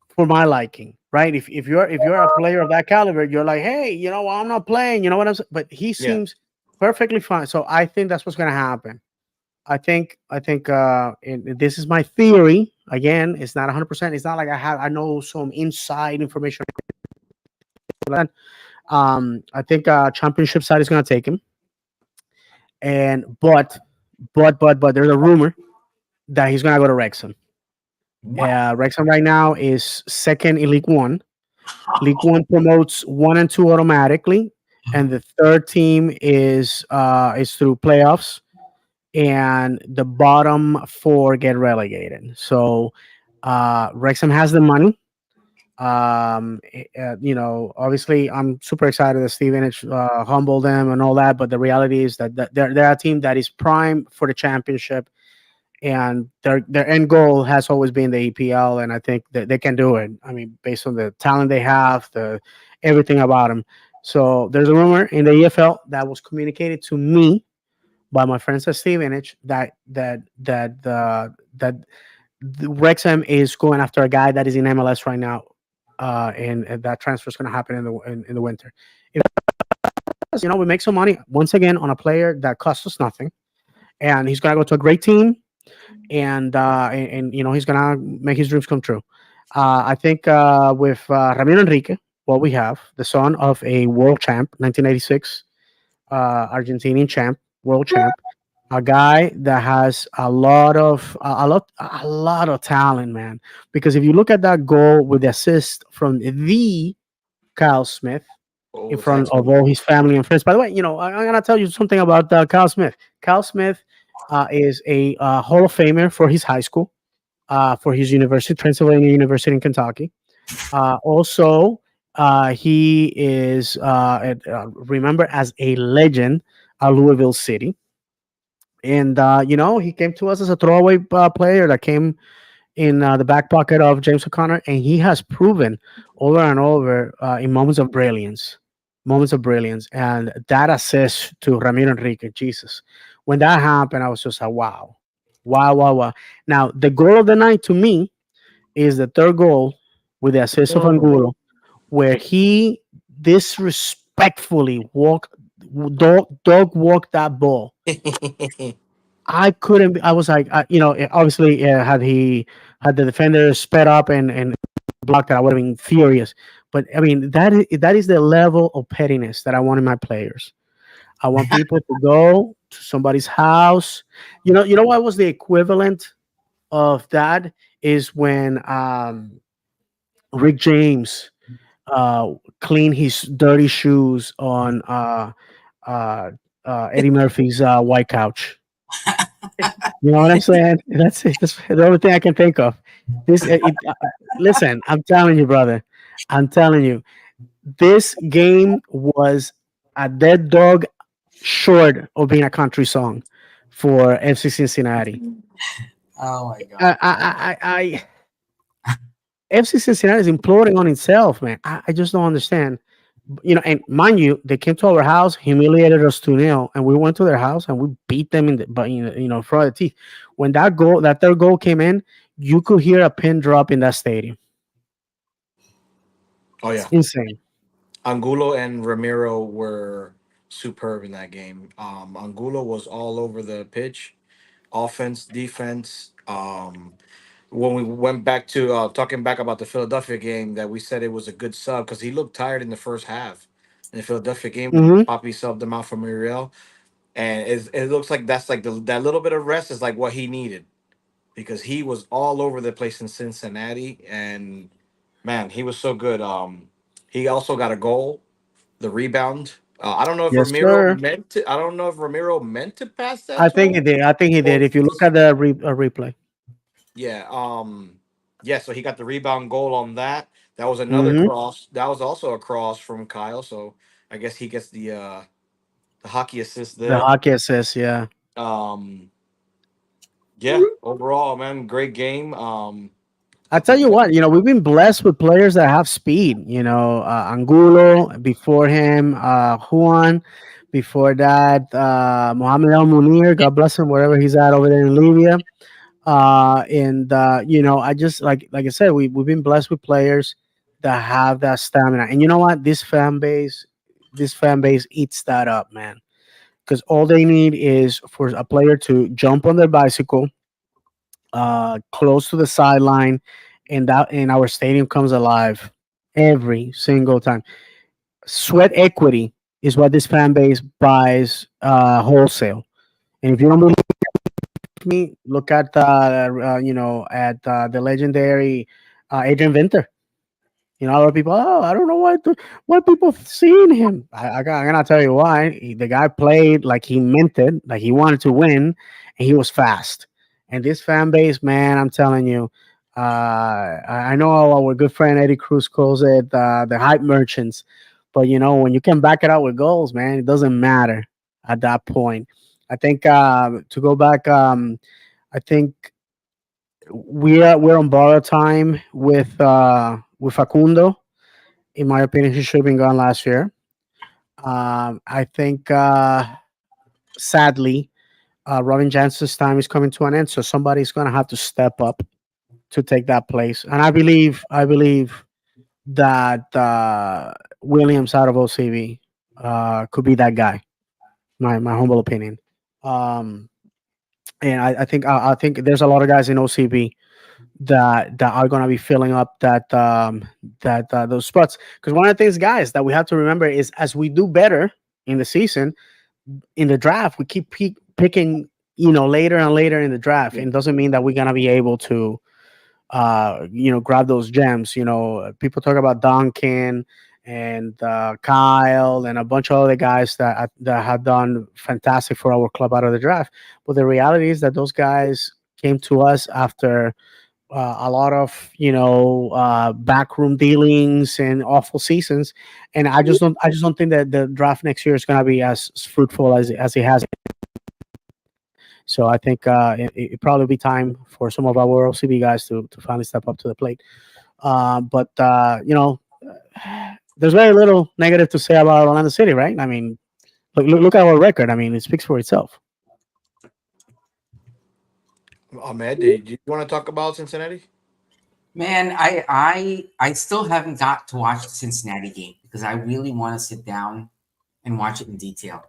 for my liking, right? If you're a player of that caliber, you're like, hey, I'm not playing. You know what I'm saying? But he yeah. seems perfectly fine. So I think that's what's going to happen. I think this is my theory. Again, it's not 100%. It's not like I know some inside information. I think championship side is going to take him. And but there's a rumor that he's gonna go to Wrexham. What? Wrexham right now is second in League One. League One promotes 1 and 2 automatically, and the third team is through playoffs, and the bottom 4 get relegated. So Wrexham has the money. Obviously, I'm super excited that Steven humbled them and all that, but the reality is that they're a team that is prime for the championship, and their end goal has always been the EPL, and I think that they can do it. I mean, based on the talent they have, the everything about them. So there's a rumor in the EFL that was communicated to me by my friends at Stevenage that the Wrexham is going after a guy that is in MLS right now, and that transfer is going to happen in the winter. If we make some money once again on a player that costs us nothing, and he's gonna go to a great team, and he's gonna make his dreams come true. I think with Ramiro Enrique, what we have, the son of a world champ, 1986 Argentinian champ, world champ, a guy that has a lot of talent, man. Because if you look at that goal with the assist from the Kyle Smith Oh, in it's front of excellent. all his family and friends. By the way, I'm gonna tell you something about Kyle Smith. Kyle Smith is a Hall of Famer for his high school, for his university, Transylvania University in Kentucky. Also, he is remembered as a legend at Louisville City. And he came to us as a throwaway player that came in the back pocket of James O'Connor, and he has proven over and over in moments of brilliance, and that assist to Ramiro Enrique. Jesus, when that happened, I was just like, wow, wow, wow, wow. Now, the goal of the night to me is the third goal with the assist of Mm. Angulo, where he disrespectfully dog walked that ball. I couldn't. I was like, obviously, had the defender sped up and blocked it, I would have been furious. But I mean, that is the level of pettiness that I want in my players. I want people to go to somebody's house. You know what was the equivalent of that is when Rick James cleaned his dirty shoes on uh, Eddie Murphy's white couch. You know what I'm saying? That's it. That's the only thing I can think of. Listen, I'm telling you, brother. I'm telling you, this game was a dead dog short of being a country song for FC Cincinnati. Oh my god. FC Cincinnati is imploding on itself, man. I just don't understand. And mind you, they came to our house, humiliated us 2-0, and we went to their house and we beat them in the but front of the teeth. When that third goal came in, you could hear a pin drop in that stadium. Oh yeah, Insane. Angulo and Ramiro were superb in that game. Angulo was all over the pitch, offense, defense. When we went back to talking back about the Philadelphia game, that we said it was a good sub because he looked tired in the first half. In the Philadelphia game, Hmm. Poppy subbed him out for Muriel, and it looks like that's like that little bit of rest is like what he needed because he was all over the place in Cincinnati, and man, he was so good. He also got a goal, the rebound. I don't know if Yes, Ramiro sir. meant to. I don't know if Ramiro meant to pass that I to think he him, did. I think he did. or If you look at the replay. yeah, yeah. So he got the rebound goal on that. That was another Hmm. cross. That was also a cross from Kyle. So I guess he gets the hockey assist The there. hockey assist, yeah. Um, yeah. Overall, man, great game. I I tell think you that. what, we've been blessed with players that have speed. Angulo before him, Juan before that, Mohamed El Munir, God bless him, wherever he's at over there in Libya. And I just like I said, we've been blessed with players that have that stamina. And you know what? This fan base eats that up, man. Because all they need is for a player to jump on their bicycle, close to the sideline, and our stadium comes alive every single time. Sweat equity is what this fan base buys wholesale. And if you don't believe me, look at the legendary Adrian Vinter. A lot of people, oh, I don't know why people seeing him. I cannot tell you why. The guy played like he meant it, like he wanted to win, and he was fast. And this fan base, man, I'm telling you, I know our good friend Eddie Cruz calls it the hype merchants, but when you can back it out with goals, man, it doesn't matter at that point. I think to go back, I think we're on borrowed time with Facundo. In my opinion, he should have been gone last year. I think, sadly, Robin Jansen's time is coming to an end, so somebody's going to have to step up to take that place. And I believe that Williams out of OCV. could be that guy. My humble opinion. Um, and I think there's a lot of guys in OCB that are going to be filling up that those spots. Because one of the things, guys, that we have to remember is as we do better in the season, in the draft, we keep picking, later and later in the draft, and it doesn't mean that we're going to be able to grab those gems. People talk about Duncan and Kyle and a bunch of other guys that have done fantastic for our club out of the draft. But the reality is that those guys came to us after a lot of backroom dealings and awful seasons, and I just don't think that the draft next year is going to be as fruitful as it has. So I think it probably be time for some of our OCB guys to finally step up to the plate. But there's very little negative to say about Orlando City, right? I mean, look at our record. I mean, it speaks for itself. Ahmed, do you want to talk about Cincinnati? Man, I still haven't got to watch the Cincinnati game because I really want to sit down and watch it in detail.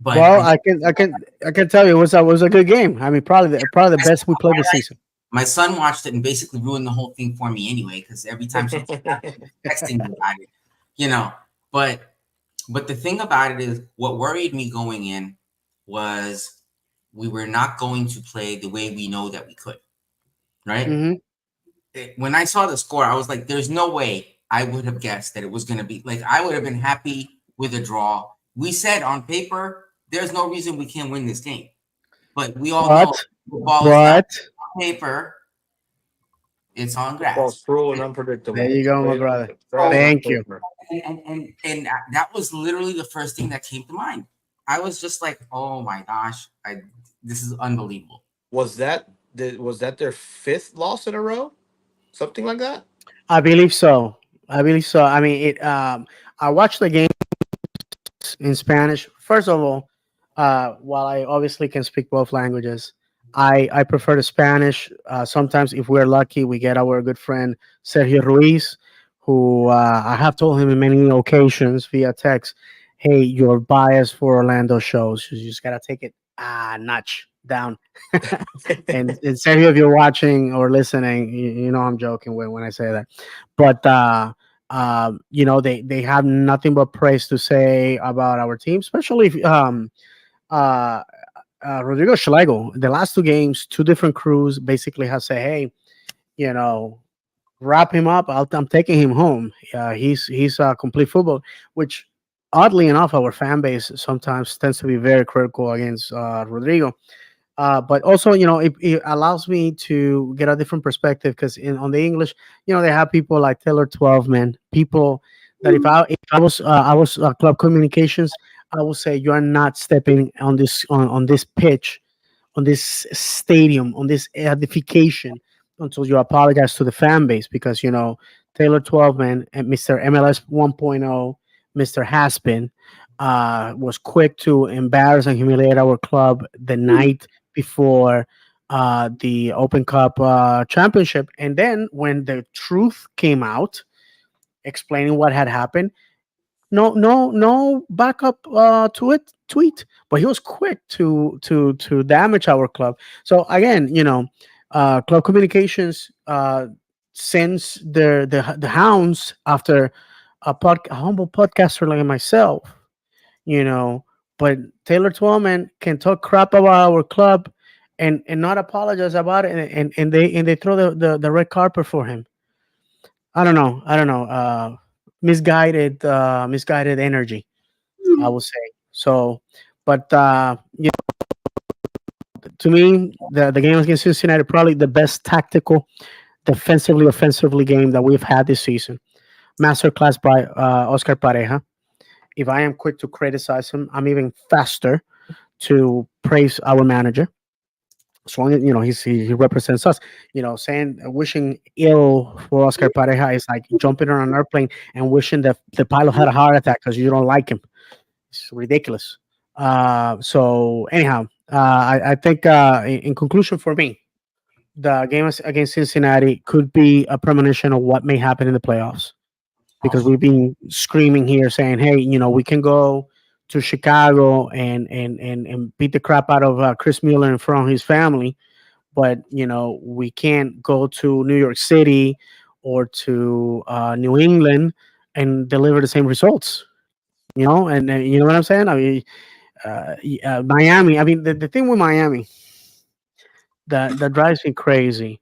But Well, I can tell you it was a good game. I mean, probably the best we played this season. my son watched it and basically ruined the whole thing for me anyway because every time something happened, he was texting me about it, you know. But the thing about it is, what worried me going in was we were not going to play the way we know that we could, right? Hmm. When I saw the score, I was like, there's no way I would have guessed that it was going to be like, I would have been happy with a draw. We said on paper, there's no reason we can't win this game. But we all know But football is not but on paper, it's on Football's grass. cruel and unpredictable. there you go, my brother. Grass on Thank you. paper. And that was literally the first thing that came to mind. I was just like, oh my gosh, this is unbelievable. Was that their fifth loss in a row? Something like that? I believe so. I believe so. I mean, I watched the game in Spanish. First of all, while I obviously can speak both languages, I prefer the Spanish. Sometimes, if we're lucky, we get our good friend Sergio Ruiz, who I have told him in many occasions via text, "Hey, your bias for Orlando shows. You just gotta take it a notch down." And Sergio, if you're watching or listening, you know I'm joking when I say that. But they have nothing but praise to say about our team, especially if, uh, Rodrigo Schlegel. The last two games, two different crews basically have said, "Hey, you know, wrap him up. I'm taking him home. He's a complete football." Which, oddly enough, our fan base sometimes tends to be very critical against Rodrigo. But also, it allows me to get a different perspective because on the English, they have people like Taylor 12, man. People that if I was club communications, I would say you are not stepping on this pitch, on this stadium, on this edification until you apologize to the fan base because Taylor 12, man, and Mr. MLS 1.0, Mr. Haspin, was quick to embarrass and humiliate our club the night before the Open Cup championship. And then when the truth came out, explaining what had happened, no backup to it tweet, but he was quick to damage our club. So again, club communications sends the hounds after a humble podcaster like myself, you know. But Taylor Twellman can talk crap about our club and not apologize about it, and they throw the red carpet for him. I don't know. Misguided energy, I would say. So, but to me, the game against Cincinnati probably the best tactical, defensively, offensively game that we've had this season. Masterclass by Oscar Pareja. If I am quick to criticize him, I'm even faster to praise our manager. As long as he represents us. Saying wishing ill for Oscar Pareja is like jumping on an airplane and wishing that the pilot had a heart attack because you don't like him. It's ridiculous. So anyhow, I think in conclusion for me, the game against Cincinnati could be a premonition of what may happen in the playoffs. because Awesome. we've been screaming here saying, hey, we can go to Chicago and beat the crap out of Chris Mueller in front of his family, but we can't go to New York City or to New England and deliver the same results. And you know what I'm saying? I mean, Miami. I mean, the thing with Miami that drives me crazy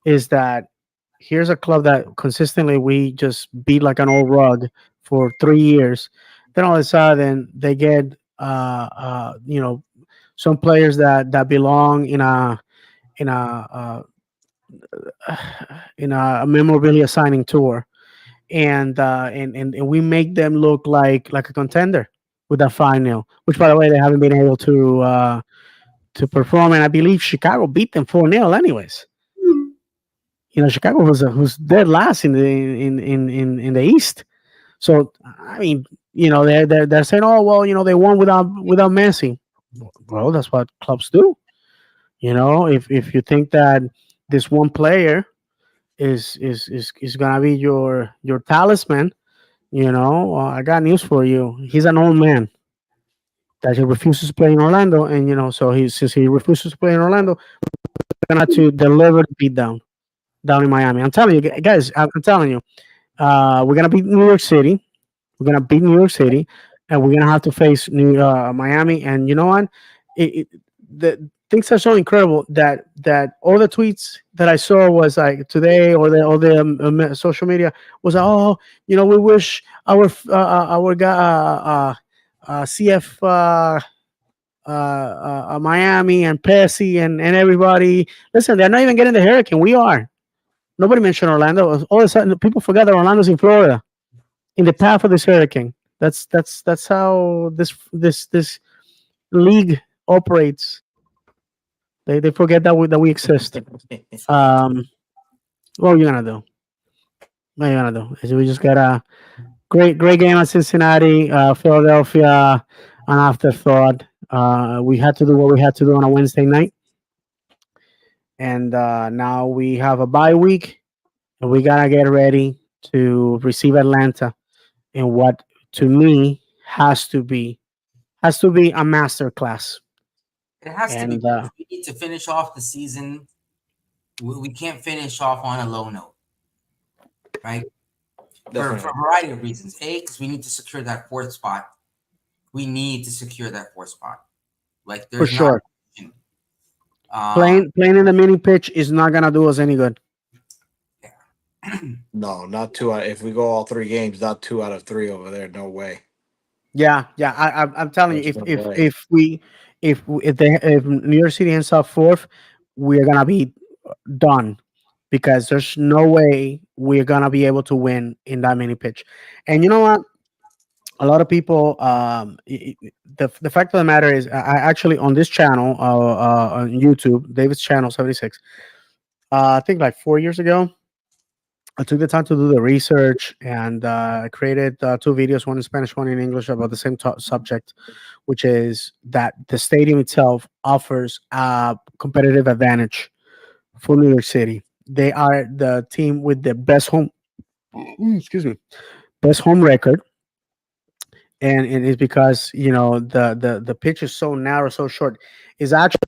is that here's a club that consistently we just beat like an old rug for 3 years. Then all of a sudden they get some players that belong in in a memorabilia signing tour, and we make them look like a contender with that 5-0. Which, by the way, they haven't been able to perform, and I believe Chicago beat them 4-0 anyways. Chicago who's dead last in the East. So I mean, they're saying, oh well, they won without Messi. Well, that's what clubs do. If you think that this one player is gonna be your talisman, I got news for you. He's an old man that he refuses to play in Orlando, and so since he refuses to play in Orlando, we're gonna have to deliver the beat down in Miami. I'm telling you guys, I'm telling you, we're gonna beat New York City. We're gonna beat New York City, and we're gonna have to face Miami. And you know what? The things are so incredible that all the tweets that I saw was like today, or the social media was like, oh, we wish our guy CF Miami and Pessy and everybody. Listen, they're not even getting the hurricane. We are. Nobody mentioned Orlando. All of a sudden, people forgot that Orlando's in Florida, in the path of this hurricane. That's how this league operates. They forget that we exist. Um, what are you gonna do? What are you gonna do? We just got a great game at Cincinnati, Philadelphia, an afterthought. We had to do what we had to do on a Wednesday night, and now we have a bye week, and we gotta get ready to receive Atlanta in what to me has to be a master class. It has to be. And We need to finish off the season. We can't finish off on a low note, right? For a variety of reasons. A, because we need to secure that fourth spot. We need to secure that fourth spot. Like for there's not. sure, Um, playing in the mini pitch is not gonna do us any good. No, not two out. If we go all 3 games, not 2 out of 3 over there. No way. Yeah, yeah. I'm telling you, There's if no if way. if we if New York City ends up fourth, we're gonna be done, because there's no way we're gonna be able to win in that mini pitch. And you know what? A lot of people, the fact of the matter is, I actually on this channel, on YouTube, David's channel 76. I think like 4 years ago, I took the time to do the research, and I created 2 videos, one in Spanish, one in English, about the same subject, which is that the stadium itself offers a competitive advantage for New York City. They are the team with the best home, excuse me, best home record, and it is because the pitch is so narrow, so short. Is actually,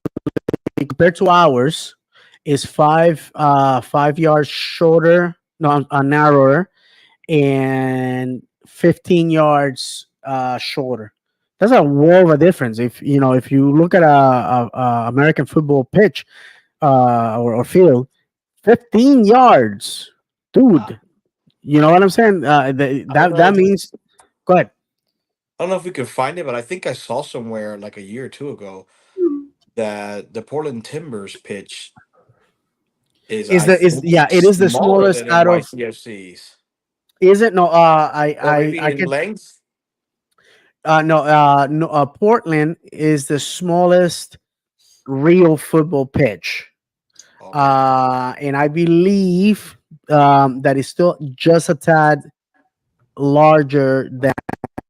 compared to ours, is 5 yards shorter, no, narrower, and 15 yards shorter. That's a world of a difference. If you look at a American football pitch, or field, 15 yards, dude. You know what I'm saying? I don't That know. means, go ahead. I don't know if we can find it, but I think I saw somewhere like a year or two ago that the Portland Timbers pitch is, Is I the is think, Yeah, it is the smaller smallest than out of. NYCFC's, Is it? No, or maybe I in can. length. No, no. Portland is the smallest real football pitch, Okay. and I believe that is still just a tad larger than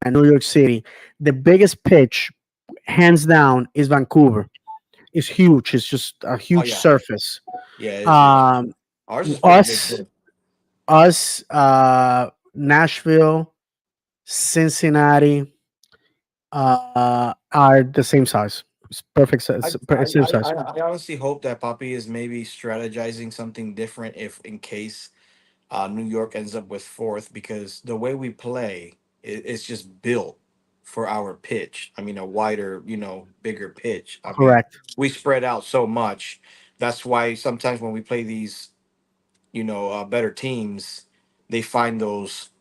New York City. The biggest pitch, hands down, is Vancouver. It's huge. It's just a Oh huge yeah, surface. yeah, it is huge. Um, Ours is pretty big us too. us Nashville, Cincinnati are the same size. It's perfect I, size. I, Same I, size. I honestly hope that Papi is maybe strategizing something different if in case New York ends up with fourth, because the way we play it's just built for our pitch. I mean, a wider, bigger pitch. I mean, Correct. we spread out so much. That's why sometimes when we play these, better teams, they find those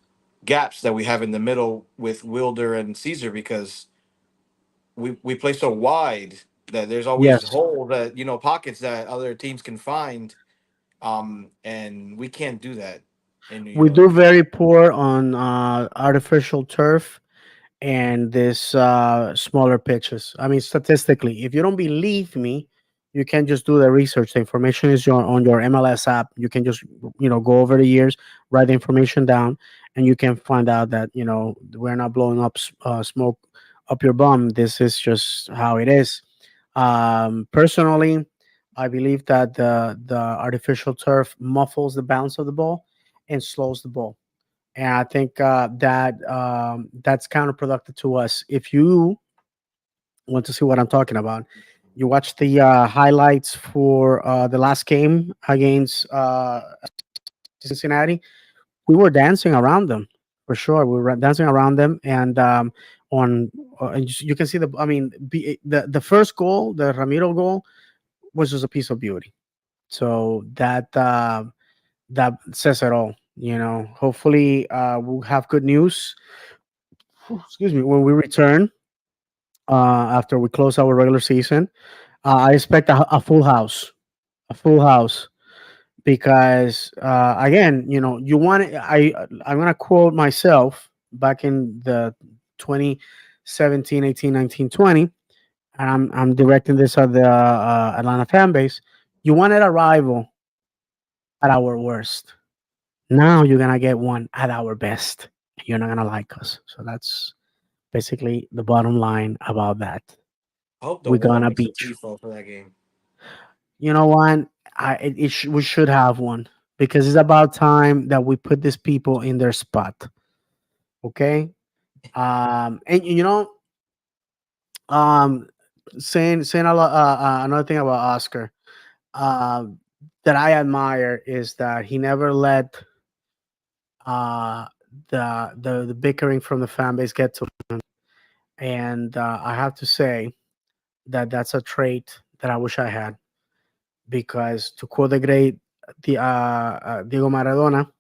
gaps that we have in the middle with Wilder and Caesar, because we play so wide that there's always Yes. holes that, pockets that other teams can find, and we can't do that in New We do York. very poor on artificial turf and this smaller pitches. I mean, statistically, if you don't believe me, you can just do the research. The information is on your MLS app. You can just go over the years, write the information down, and you can find out that we're not blowing up smoke up your bum. This is just how it is. Personally, I believe that the artificial turf muffles the bounce of the ball and slows the ball, and I think that's counterproductive to us. If you want to see what I'm talking about, you watch the highlights for the last game against Cincinnati. We were dancing around them for sure. We were dancing around them, and on and you can see the. I mean, the first goal, the Ramiro goal, was just a piece of beauty. So that says it all. Hopefully, we'll have good news. Excuse me, when we return after we close our regular season. I expect a full house, a full house, because again, you want I'm gonna quote myself back in the 2017, 18, 19, 20, and I'm directing this at the Atlanta fan base. You wanted a rival at our worst. Now you're gonna get one at our best. You're not gonna like us. So that's basically the bottom line about that. I hope the We're wall gonna makes a beat you. tifo for that game. You know what? We should have one because it's about time that we put these people in their spot. Okay. And um, saying a lot. Another thing about Oscar, um, that I admire is that he never let uh the bickering from the fan base get to him. And I have to say that that's a trait that I wish I had, because to quote the great Diego Maradona,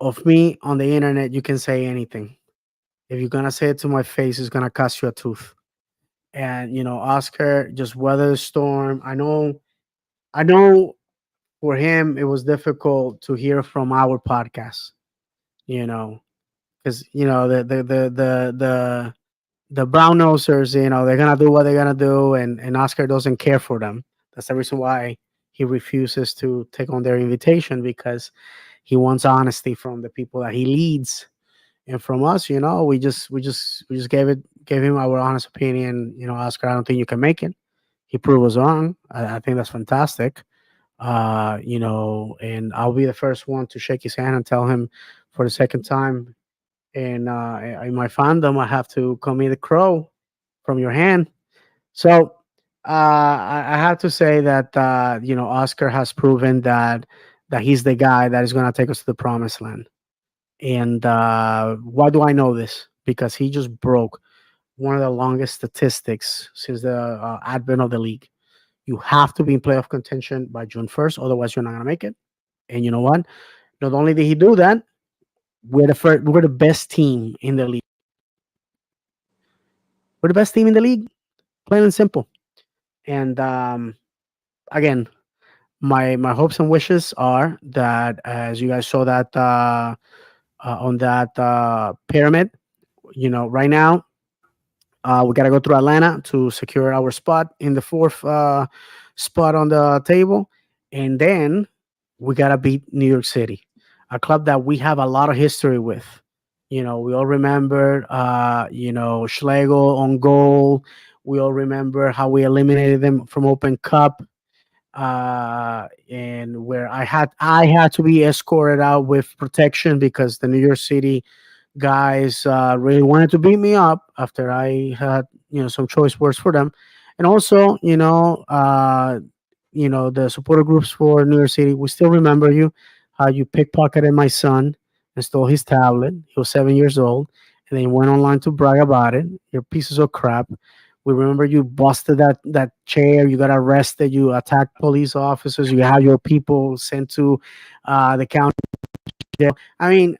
of me on the internet, you can say anything. If you're gonna say it to my face, it's gonna cost you a tooth. And Oscar just weathered the storm. I know for him it was difficult to hear from our podcast, you know, because the brown nosers, they're gonna do what they're gonna do, and Oscar doesn't care for them. That's the reason why he refuses to take on their invitation, because he wants honesty from the people that he leads, and from us. We just gave him our honest opinion. Oscar, I don't think you can make it. He proved us wrong. I think that's fantastic. And I'll be the first one to shake his hand and tell him for the second time in my fandom, I have to come eat the crow from your hand. So I have to say that Oscar has proven that he's the guy that is going to take us to the promised land. And why do I know this? Because he just broke one of the longest statistics since the advent of the league. You have to be in playoff contention by June 1st, otherwise you're not going to make it. And you know what? Not only did he do that, we're the best team in the league. We're the best team in the league, plain and simple. And again, my hopes and wishes are that, as you guys saw that on that pyramid, right now we got to go through Atlanta to secure our spot in the fourth spot on the table. And then we got to beat New York City, a club that we have a lot of history with. We all remember, Schlegel on goal. We all remember how we eliminated them from Open Cup. and where I had to be escorted out with protection because the New York City guys really wanted to beat me up after I had some choice words for them, and also the supporter groups for New York City. We still remember you, how you pickpocketed my son and stole his tablet. He was 7 years old, and then you went online to brag about it. You're pieces of crap. We remember you busted that chair. You got arrested. You attacked police officers. You had your people sent to the county jail. I mean,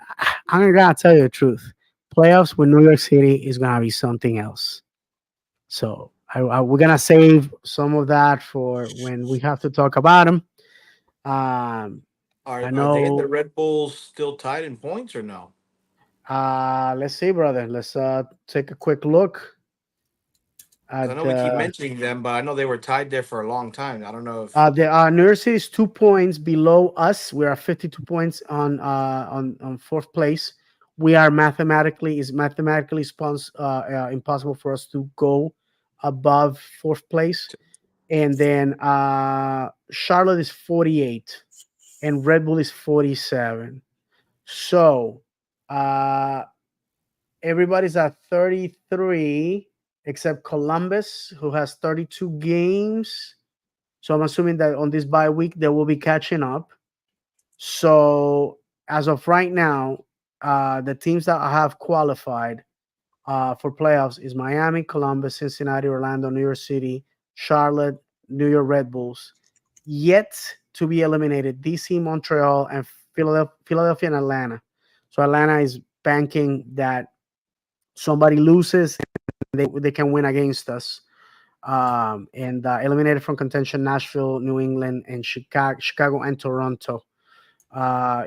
I'm gonna tell you the truth. Playoffs with New York City is gonna be something else. So we're gonna save some of that for when we have to talk about them. Um, I Are they and the know. Red Bulls still tied in points or no? Let's see, brother. Let's take a quick look Because I at know we keep mentioning them, but I know they were tied there for a long time. I don't know if New York City is 2 points below us. We are 52 points on fourth place. We are mathematically impossible for us to go above fourth place. And then Charlotte is 48 and Red Bull is 47. So uh, everybody's at 33 except Columbus, who has 32 games. So I'm assuming that on this bye week they will be catching up. So as of right now, the teams that have qualified for playoffs is Miami, Columbus, Cincinnati, Orlando, New York City, Charlotte, New York Red Bulls. Yet to be eliminated, DC, Montreal, and Philadelphia and Atlanta. So Atlanta is banking that somebody loses and they can win against us. And eliminated from contention Nashville, New England, and Chicago and Toronto.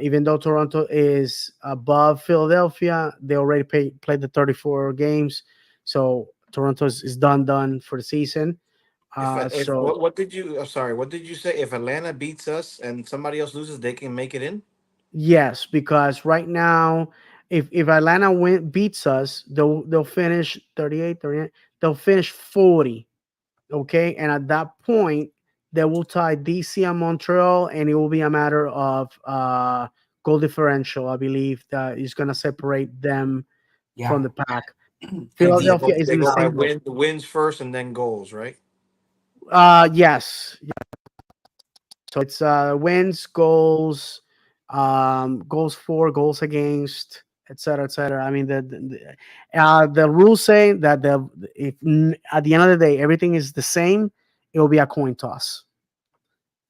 Even though Toronto is above Philadelphia, they already played the 34 games, so Toronto is done for the season. if So what did you? I'm sorry. What did you say? If Atlanta beats us and somebody else loses, they can make it in. yes, because right now, if Atlanta beats us, they'll finish 38, 38. They'll finish 40. Okay, and at that point, they will tie DC and Montreal, and it will be a matter of goal differential. I believe that is going to separate them from Yeah. the pack. And They DC go. Philadelphia is They in the go by same boat. wins first and then goals, right? Yes. So it's wins, goals, goals for, goals against, etc., etc. I mean, the rules say that at the end of the day everything is the same, it will be a coin toss.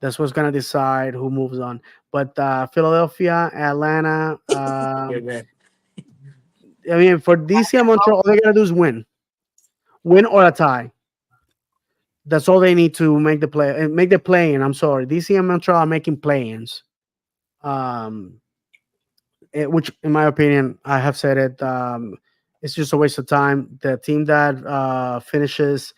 That's what's gonna decide who moves on. But Philadelphia, Atlanta, Yeah, man. I mean, for DC and Montreal, all they gotta do is win or a tie. That's all they need to make the play. Make the play in. I'm sorry, DC and Montreal are making play-ins. Um, which, in my opinion, I have said it. It's just a waste of time. The team that finishes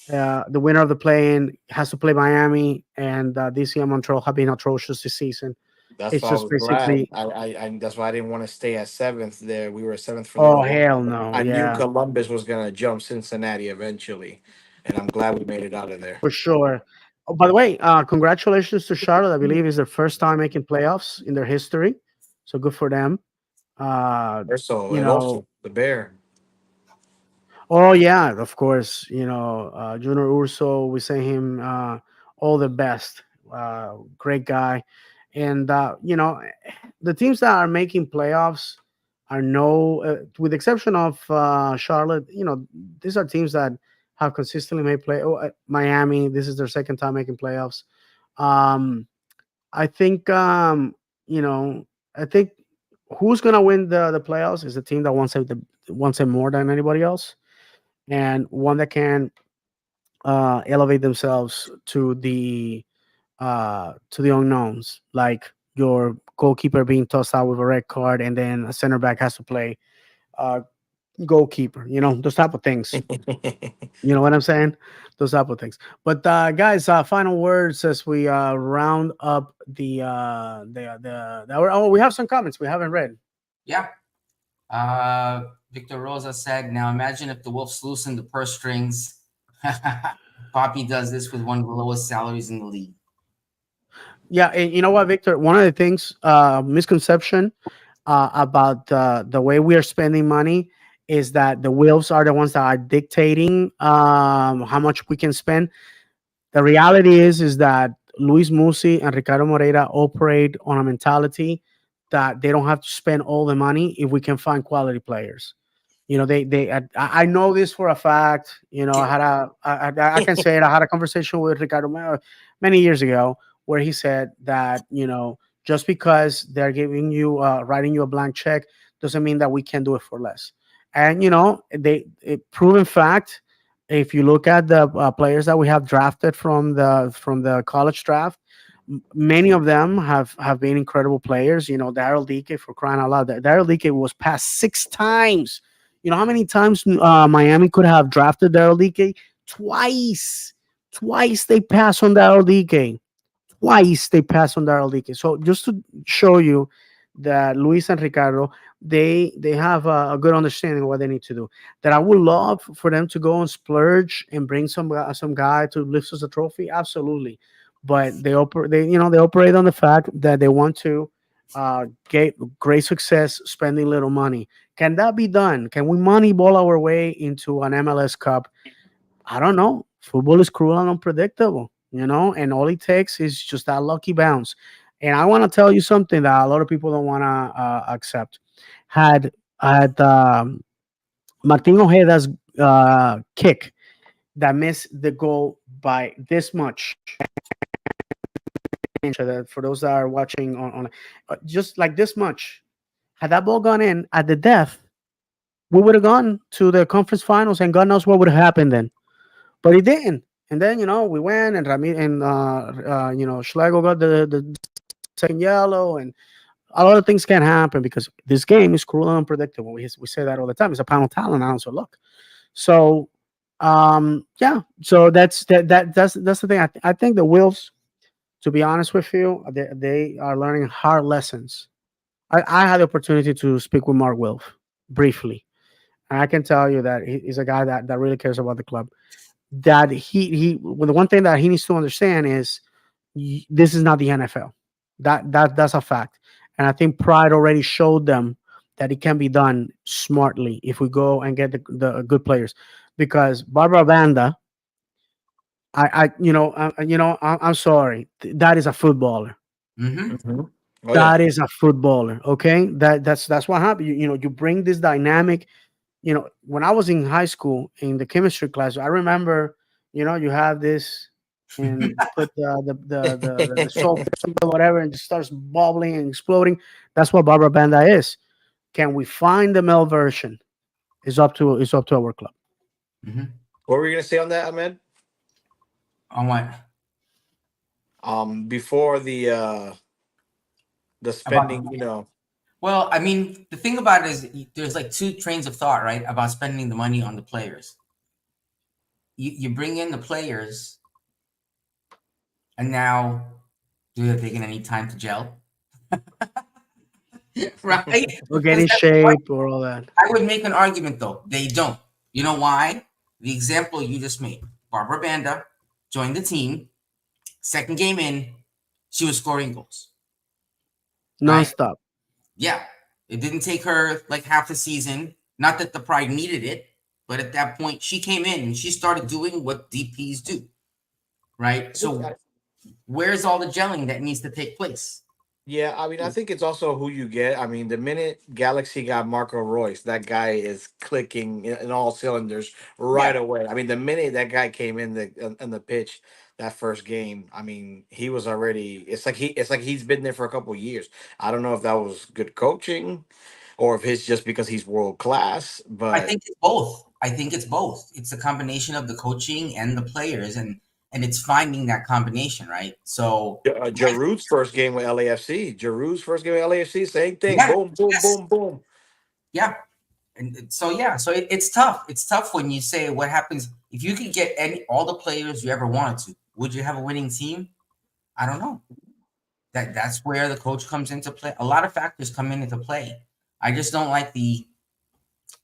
the winner of the play-in has to play Miami, and DC and Montreal have been atrocious this season. That's It's why I just was glad. basically, That's why I didn't want to stay at seventh. There, we were seventh for a oh little while. hell no, I knew yeah, Columbus was gonna jump Cincinnati eventually, and I'm glad we made it out of there. for sure. Oh, by the way, congratulations to Charlotte. I believe it's their first time making playoffs in their history, so good for them. Uh, Also, you and know, also the Bear. oh yeah, of course. Junior Urso, we say him all the best. Great guy, and the teams that are making playoffs are with the exception of Charlotte. These are teams that have consistently made play. Oh, Miami, this is their second time making playoffs. Um, I think you know, I think who's gonna win the playoffs is the team that wants it more than anybody else, and one that can elevate themselves to the unknowns, like your goalkeeper being tossed out with a red card, and then a center back has to play uh, goalkeeper. Those type of things. You know what I'm saying? Those type of things. But guys, final words as we round up the hour. Oh, we have some comments we haven't read. Yeah. Victor Rosa said, now imagine if the Wolves loosen the purse strings. Poppy does this with one of the lowest salaries in the league. Yeah, and you know what, Victor? One of the things, misconception about the way we are spending money is that the Wolves are the ones that are dictating how much we can spend. The reality is that Luis Musi and Ricardo Moreira operate on a mentality that they don't have to spend all the money if we can find quality players. You know, I know this for a fact. You know, I can say it. I had a conversation with Ricardo many years ago where he said that, you know, just because they're giving you, writing you a blank check doesn't mean that we can do it for less. And, you know, proven fact, if you look at the players that we have drafted from the college draft, many of them have been incredible players. You know, Daryl Dike, for crying out loud. Daryl Dike was passed 6 times. You know how many times Miami could have drafted Daryl Dike? Twice. Twice they passed on Daryl Dike. Twice they passed on Daryl Dike. So just to show you that Luis and Ricardo, they have a good understanding of what they need to do. That I would love for them to go and splurge and bring some guy to lift us a trophy. Absolutely, but they operate on the fact that they want to get great success spending little money. Can that be done? Can we moneyball our way into an MLS Cup? I don't know. Football is cruel and unpredictable, you know, and all it takes is just that lucky bounce. And I want to tell you something that a lot of people don't want to accept. Had had Martin Ojeda's kick that missed the goal by this much. For those that are watching on just like this much, had that ball gone in at the death, we would have gone to the conference finals, and God knows what would have happened then. But it didn't. And then, you know, we went, and you know, Schlegel got the second yellow, and a lot of things can happen because this game is cruel and unpredictable. We say that all the time. It's a panel talent now, so look. So yeah, so that's the thing. I think the Wolves, to be honest with you, they are learning hard lessons. I had the opportunity to speak with Mark Wilf briefly, and I can tell you that he's a guy that really cares about the club. That well, the one thing that he needs to understand is this is not the NFL. That's a fact. And I think Pride already showed them that it can be done smartly if we go and get the good players. Because Barbara Banda, I'm sorry, that is a footballer. Mm-hmm. Mhm. Oh yeah. That is a footballer. Okay, that's what happened. You bring this dynamic. You know, when I was in high school in the chemistry class, I remember, you know, you have this and you put the sulfur or whatever, and it starts bubbling and exploding. That's what Barbara Banda is. Can we find the male version? Is up to our club. Mm-hmm. What were you gonna say on that, Ahmed? On what? Before the About spending, you know. Well, I mean, the thing about it is there's like two trains of thought, right? About spending the money on the players. You bring in the players, and now do they taken any time to gel? Right? Or get Because in that's the point. shape or all that. I would make an argument though. They don't. You know why? The example you just made. Barbara Banda joined the team. Second game in, she was scoring goals. Right? Nonstop. Yeah. It didn't take her like half the season. Not that the Pride needed it, but at that point, she came in and she started doing what DPs do. Right? So where's all the gelling that needs to take place? Yeah, I mean, I think it's also who you get. I mean, the minute Galaxy got Marco Royce, that guy is clicking in all cylinders right Yeah. away. I mean, the minute that guy came in the pitch that first game, I mean, he was already. It's like he's been there for a couple years. I don't know if that was good coaching, or if it's just because he's world class. I But think it's both. I think it's both. It's a combination of the coaching and the players, and it's finding that combination, right? So Giroud's first game with LAFC, same thing. yeah, Boom, boom, yes, boom, boom. yeah, and so yeah, so it's tough. It's tough when you say what happens if you could get all the players you ever wanted to. Would you have a winning team? I don't know. That's where the coach comes into play. A lot of factors come into play. I just don't like to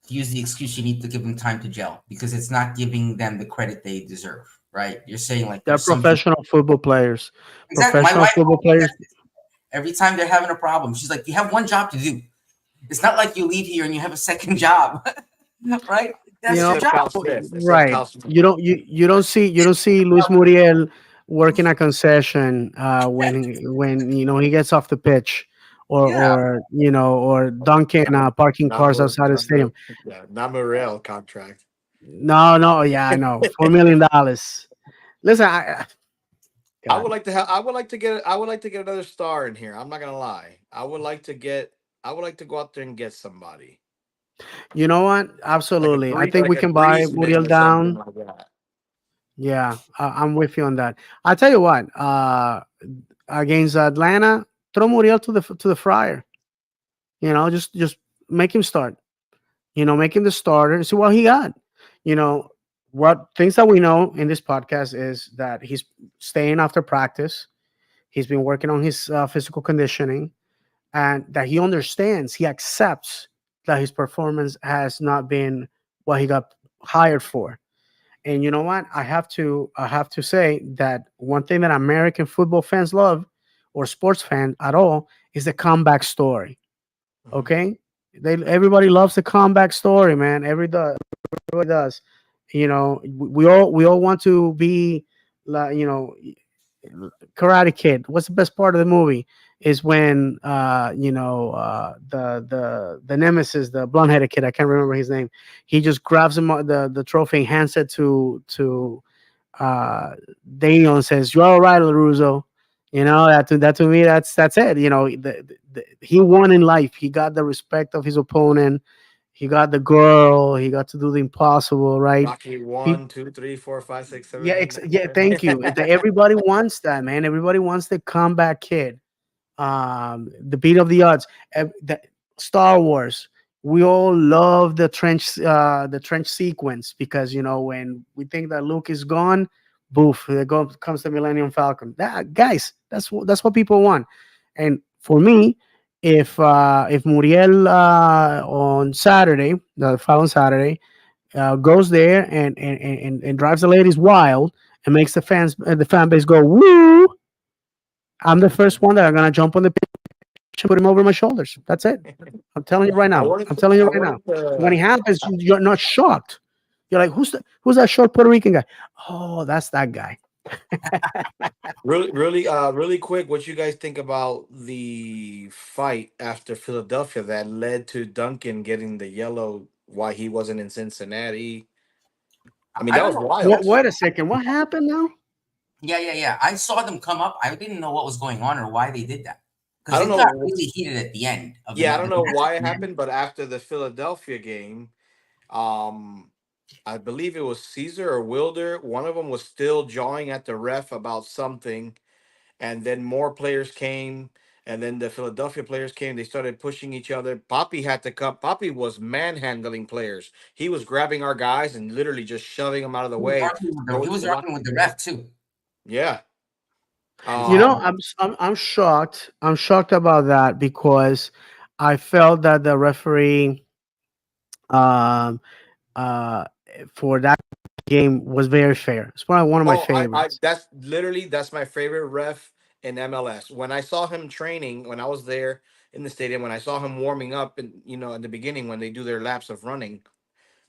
use the excuse you need to give them time to gel because it's not giving them the credit they deserve. right? You're saying like They're there's something professional football players. exactly. My Professional wife football told me players. that every time they're having a problem, she's like, "You have one job to do. It's not like you leave here and you have a second job, right? You That's know, your Except job." Cal Smith. Except right? Cal Smith. You don't see Luis Muriel working a concession when he gets off the pitch, Yeah, or or Duncan Not, parking not, cars outside the stadium. yeah, not Morel contract. No, no, yeah, I know, $4 million. Listen, I God, would like to have. I would like to get. I would like to get another star in here. I'm not gonna lie. I would like to get. I would like to go out there and get somebody you know what? Absolutely, I think like we a can buy Griezmann Muriel or something down. like that. Yeah, I'm with you on that. I tell you what, against Atlanta, throw Muriel to the fryer. Just make him start. Make him the starter and see what he got. You know, what things that we know in this podcast is that he's staying after practice. He's been working on his physical conditioning, and that he understands, he accepts that his performance has not been what he got hired for. And you know what? I have to say that one thing that American football fans love, or sports fan at all, is the comeback story. Mhm. Okay, everybody loves the comeback story, man. Everybody does. We all want to be like, Karate Kid. What's the best part of the movie is when the nemesis, the blonde headed kid, I can't remember his name. He just grabs him the trophy and hands it to uh, Daniel and says, "You're all right, Larusso." That to me, that's it. He won in life. He got the respect of his opponent. He got the girl. He got to do the impossible, right? Rocky People, one, 2, 3, 4, 5, 6, yeah, 7, 8, 9, yeah. Thank you. 10. Everybody wants that, man. Everybody wants the comeback kid. The beat of the odds. Star Wars. We all love the trench sequence, because when we think that Luke is gone, boof, comes the Millennium Falcon. Guys, that's what people want. And for me, if Muriel on Saturday, the following Saturday, goes there and drives the ladies wild and makes the fan base go woo, I'm the first one that are gonna jump on the pitch and put him over my shoulders. That's it. I'm telling you right I now. wanted I'm to. telling you I right now. wanted When it to. happens, you're not shocked. You're like, who's that short Puerto Rican guy? Oh, that's that guy. Really quick, what you guys think about the fight after Philadelphia that led to Duncan getting the yellow? Why he wasn't in Cincinnati? I mean, I that don't was know. wild. Wait a second. What happened now? Yeah, yeah, yeah. I saw them come up. I didn't know what was going on or why they did that I because don't it got know. really heated at the end of the Yeah, I match. don't know why it happened, but after the Philadelphia game, um, I believe it was Caesar or Wilder. One of them was still jawing at the ref about something, and then more players came, and then the Philadelphia players came. They started pushing each other. Poppy had to come. Poppy was manhandling players. He was grabbing our guys and literally just shoving them out of the way. Go He into was the arguing locker with the room. ref too. Yeah. He's You know, arguing. I'm shocked. I'm shocked about that, because I felt that the referee, um uh for that game, was very fair. It's probably one of my Oh, I favorites. that's my favorite ref in MLS. When I saw him training, when I was there in the stadium, when I saw him warming up, and in the beginning when they do their laps of running,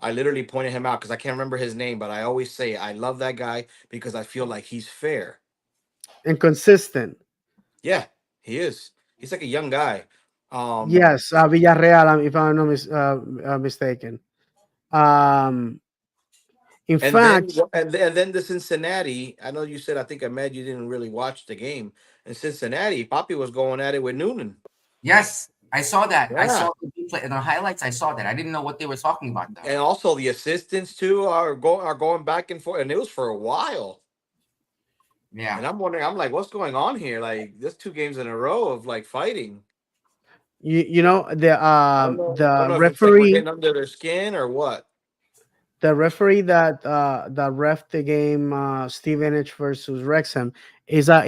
I literally pointed him out because I can't remember his name, but I always say I love that guy because I feel like he's fair. And consistent. Yeah, he is. He's like a young guy. Um, Yes, Villarreal, if I'm not mistaken. Um, in fact, and then the Cincinnati. I know you said I think Ahmed you didn't really watch the game. In Cincinnati, Poppy was going at it with Noonan. Yes, I saw that. I Yeah, saw the replay in the highlights. I saw that. I didn't know what they were talking about though. and also the assistants too are going back and forth, and it was for a while. Yeah, And I'm wondering, I'm like, what's going on here? Like, this 2 games in a row of like fighting. you know the I don't know. I don't the know if it's like we're referee getting under their skin or what. the referee that ref the game, Stevenage versus Wrexham, is a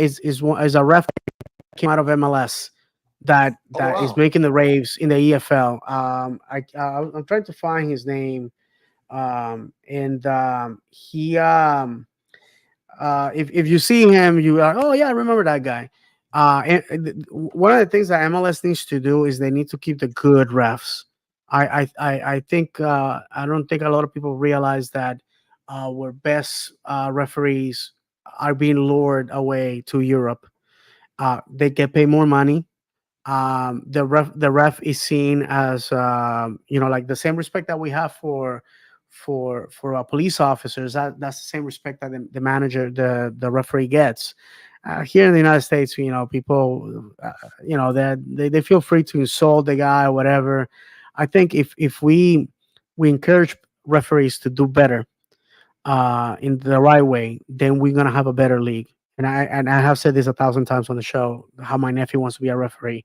ref that came out of MLS, Oh that is wow. making the waves in the EFL. I'm trying to find his name, and he if you see him, you are, oh yeah, I remember that guy. One of the things that MLS needs to do is they need to keep the good refs. I think I don't think a lot of people realize that our best referees are being lured away to Europe. They get paid more money. The ref is seen as like the same respect that we have for police officers. That's the same respect that the manager, the referee gets. Here in the United States, people, that they feel free to insult the guy or whatever. I think if we encourage referees to do better in the right way, then we're gonna have a better league. And I have said this 1,000 times on the show how my nephew wants to be a referee.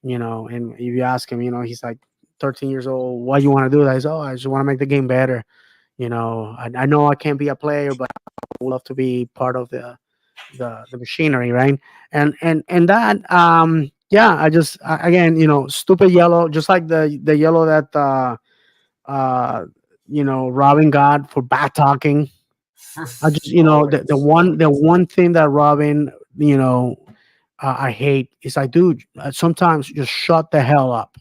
And if you ask him, he's like 13 years old. Why you want to do that? He's, oh, I just want to make the game better. I know I can't be a player, but I would love to be part of the machinery, right? And that, yeah, again, stupid yellow, just like the yellow that uh, Robin got for back talking. I just, Lord, the one thing that Robin, I hate is like, dude, sometimes just shut the hell up.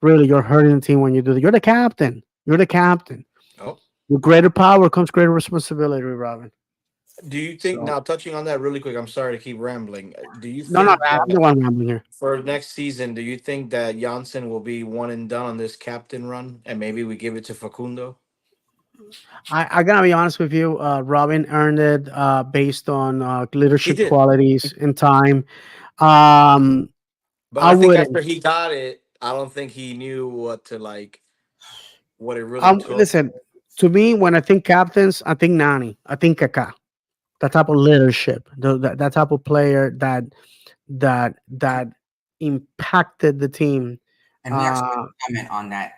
Really, you're hurting the team when you do that. You're the captain. You're the captain. oh. With greater power comes greater responsibility, Robin. Do you think So now touching on that really quick? I'm sorry to keep rambling. Do you no, no, think I'm the that one rambling here. for next season, do you think that Janssen will be one and done on this captain run, and maybe we give it to Facundo? I gotta be honest with you. Robin earned it based on He leadership did, qualities and time. Um, but I I think after wouldn't. he got it, I don't think he knew what to like, what it really took. Listen, to me, when I think captains, I think Nani. I think Kaká. That type of leadership, that type of player that impacted the team. And we actually Uh, comment on that.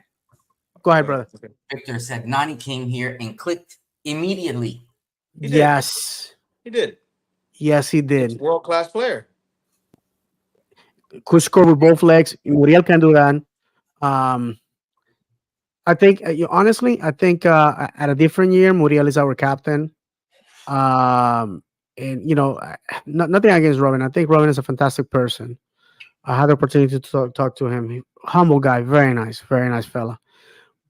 Go ahead, Go ahead. brother. Okay. Victor said Nani came here and clicked immediately. He did. Yes, He did. yes, he He's a did. world class player. Could score with both legs. Muriel can do that. Um, I think, honestly, I think at a different year, Muriel is our captain. Um, and nothing against Robin. I think Robin is a fantastic person. I had the opportunity to talk to him. Humble guy, very nice fella.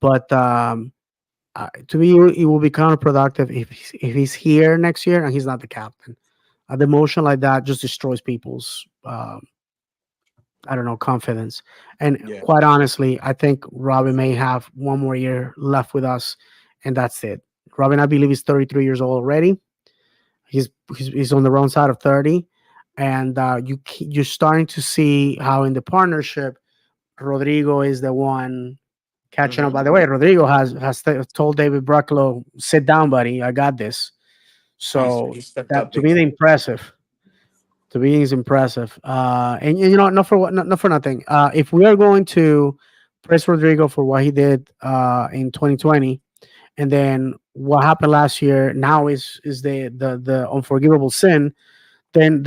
But to me, it will be counterproductive if he's here next year and he's not the captain. A demotion like that just destroys people's I don't know, confidence. And Yeah. quite honestly, I think Robin may have one more year left with us, and that's it. Robin, I believe, is 33 years old already. He's on the wrong side of 30, and you're starting to see how in the partnership, Rodrigo is the one catching up. Hmm. By the way, Rodrigo has told David Brucklow, "Sit down, buddy. I got this." So He stepped that up to big me, the time. impressive. To me, is impressive. And not for not for nothing. If we are going to praise Rodrigo for what he did in 2020, and then what happened last year now is the unforgivable sin. Then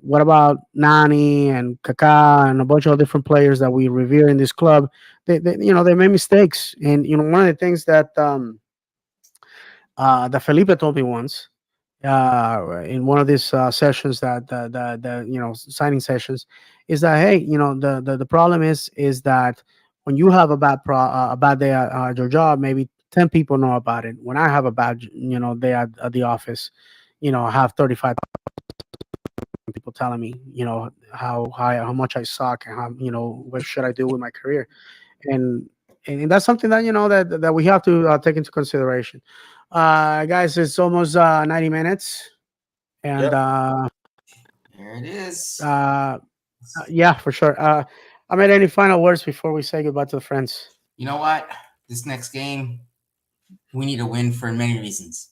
what about Nani and Kaká and a bunch of different players that we revere in this club? They made mistakes, and one of the things that Felipe told me once in one of these sessions, that the signing sessions, is that, hey, the problem is that when you have a bad day at your job, maybe 10 people know about it. When I have a bad day at the office, I have 35 people telling me how much I suck, and how what should I do with my career. And that's something that that we have to take into consideration. Guys, it's almost 90 minutes. And Yep. There it is. uh, yeah, for sure. I made any final words before we say goodbye to the friends? You know what? This next game, we need a win for many reasons.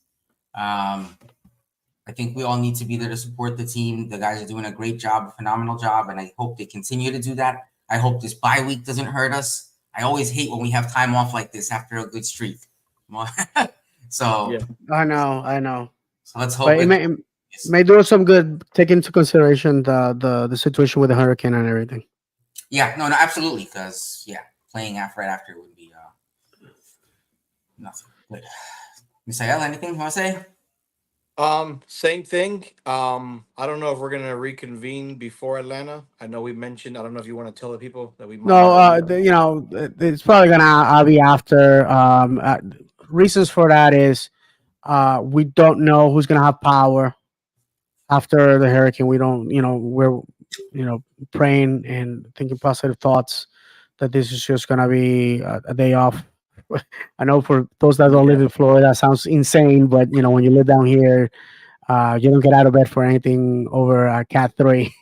I think we all need to be there to support the team. The guys are doing a great job, a phenomenal job, and I hope they continue to do that. I hope this bye week doesn't hurt us. I always hate when we have time off like this after a good streak. so, Yeah. I know, so let's but hope it may do us some good. Take into consideration the situation with the hurricane and everything. yeah, no, absolutely, because playing right after would be nothing. Good. Misael, anything you want to say? Same thing. I don't know if we're gonna reconvene before Atlanta. I know we mentioned. I don't know if you want to tell the people that we might No, not be. it's probably gonna be after. Reasons for that is we don't know who's gonna have power after the hurricane. We don't, we're, praying and thinking positive thoughts that this is just gonna be a day off. I know for those that don't live Yeah. in Florida, that sounds insane, but when you live down here, you don't get out of bed for anything over Cat 3.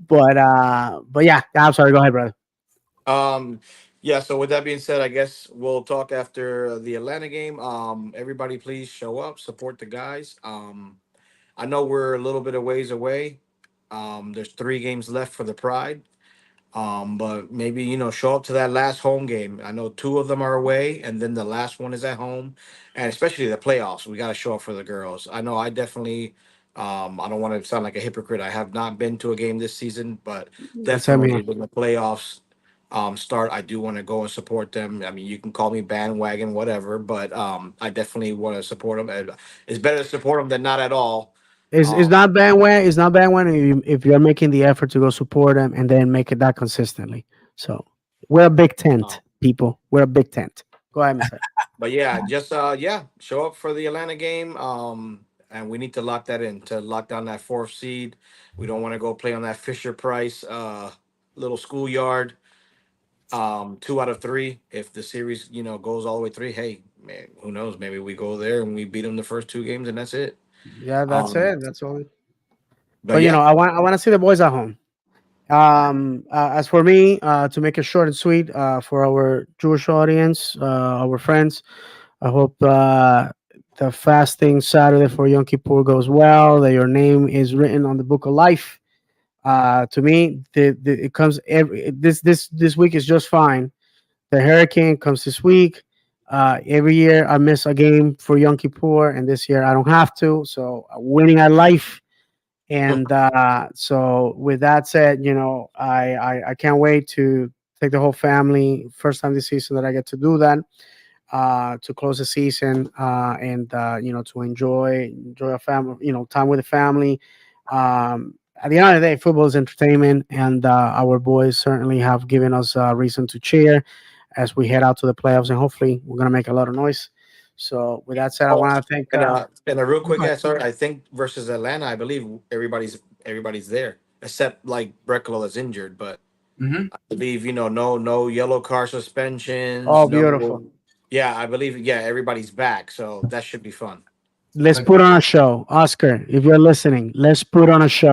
But yeah, I'm sorry. Go ahead, brother. Um. Yeah. So with that being said, I guess we'll talk after the Atlanta game. Everybody, please show up, support the guys. I know we're a little bit of ways away. There's 3 games left for the Pride. But maybe show up to that last home game. I know 2 of them are away, and then the last one is at home, and especially the playoffs. We got to show up for the girls. I know I definitely. I don't want to sound like a hypocrite. I have not been to a game this season, but Same here. definitely when the playoffs start, I do want to go and support them. I mean, you can call me bandwagon, whatever, but I definitely want to support them. And it's better to support them than not at all. It's Um, not bad when if you're making the effort to go support them and then make it that consistently. So we're a big tent, people. We're a big tent. Go ahead, Mister. But yeah, just yeah, show up for the Atlanta game. And we need to lock that in to lock down that 4th seed. We don't want to go play on that Fisher Price little schoolyard. 2 out of 3. If the series, goes all the way 3, hey man, who knows? Maybe we go there and we beat them the first 2 games and that's it. Yeah, that's Um, it. That's all. but But yeah, I want to see the boys at home. As for me, to make it short and sweet, for our Jewish audience, our friends, I hope the fasting Saturday for Yom Kippur goes well. That your name is written on the book of life. To me, it comes this week is just fine. The hurricane comes this week. Every year I miss a game for Yom Kippur, and this year I don't have to. So winning at life. And so, with that said, I can't wait to take the whole family. First time this season that I get to do that, to close the season, and to enjoy a family, time with the family. At the end of the day, football is entertainment, and our boys certainly have given us a reason to cheer as we head out to the playoffs, and hopefully we're gonna make a lot of noise. So, with that said, I oh, want to thank. and a real quick Go ahead. answer. I think versus Atlanta, I believe everybody's there except like Brecalo is injured, but Hmm. I believe no yellow car suspensions, Oh, beautiful. no. Yeah, I believe everybody's back, so that should be fun. Let's But put on a show, Oscar. If you're listening, let's put on a show.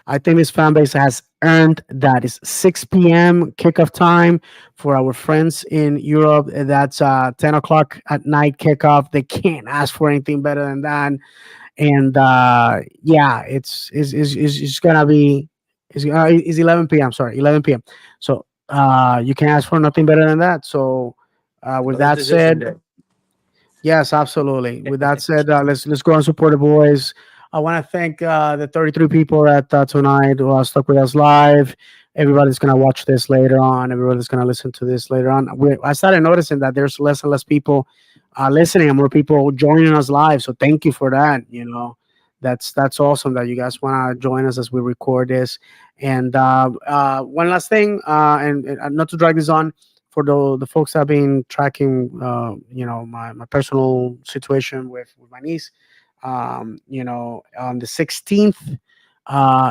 I think this fan base has earned that. It's 6 p.m. kickoff time for our friends in Europe. That's 10 o'clock at night kickoff. They can't ask for anything better than that. And yeah, it's gonna be it's 11 p.m. Sorry, 11 p.m. So you can ask for nothing better than that. So with Another that decision said, day. yes, absolutely. With that said, let's go and support the boys. I want to thank the 33 people that tonight who are stuck with us live. Everybody's gonna watch this later on. Everybody's gonna listen to this later on. I started noticing that there's less and less people listening, and more people joining us live. So thank you for that. That's awesome that you guys want to join us as we record this. And one last thing, and not to drag this on, for the folks that have been tracking, my personal situation with my niece, on the 16th,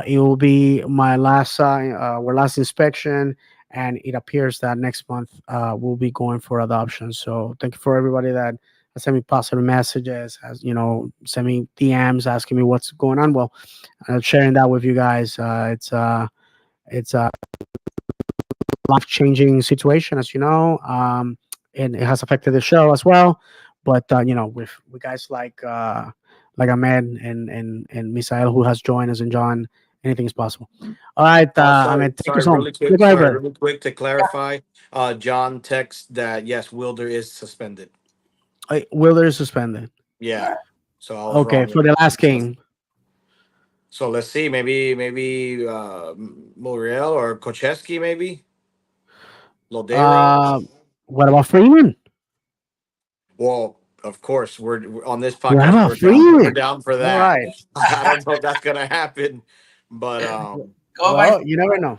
it will be my last our last inspection, and it appears that next month we'll be going for adoption. So thank you for everybody that has sent me positive messages, has sent me DMs asking me what's going on. Well, sharing that with you guys. It's a life changing situation, as you know, and it has affected the show as well. But with guys like Ahmed and Misael, who has joined us, and John, anything is possible. All right, Sorry, Ahmed, take us home. really Yeah, quick. go ahead, Sorry, brother. really quick to clarify. John text that yes, Wilder is suspended. Willer is suspended. Yeah, so I was Okay, wrong for there. the last So, game. let's see. Maybe Muriel or Kocheski. Maybe Lodeiro. Uh, what about Freeman? Well, of course, we're on this You have podcast. a We're Freeman. down for All that. right. I don't know if that's gonna happen, but Go by. Well, you never know.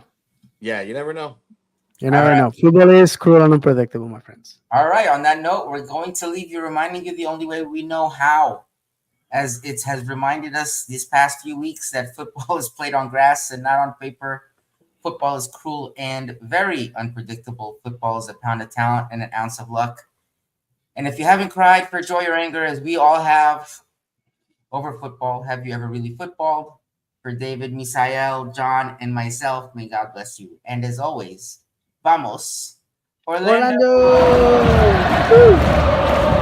yeah, you never know. You never right. know. Football is cruel and unpredictable, my friends. All right. On that note, we're going to leave you reminding you the only way we know how, as it has reminded us these past few weeks that football is played on grass and not on paper. Football is cruel and very unpredictable. Football is a pound of talent and an ounce of luck. And if you haven't cried for joy or anger, as we all have over football, have you ever really footballed? For David, Misael, John, and myself, may God bless you. And as always, vamos, Orlando! Orlando! Woo!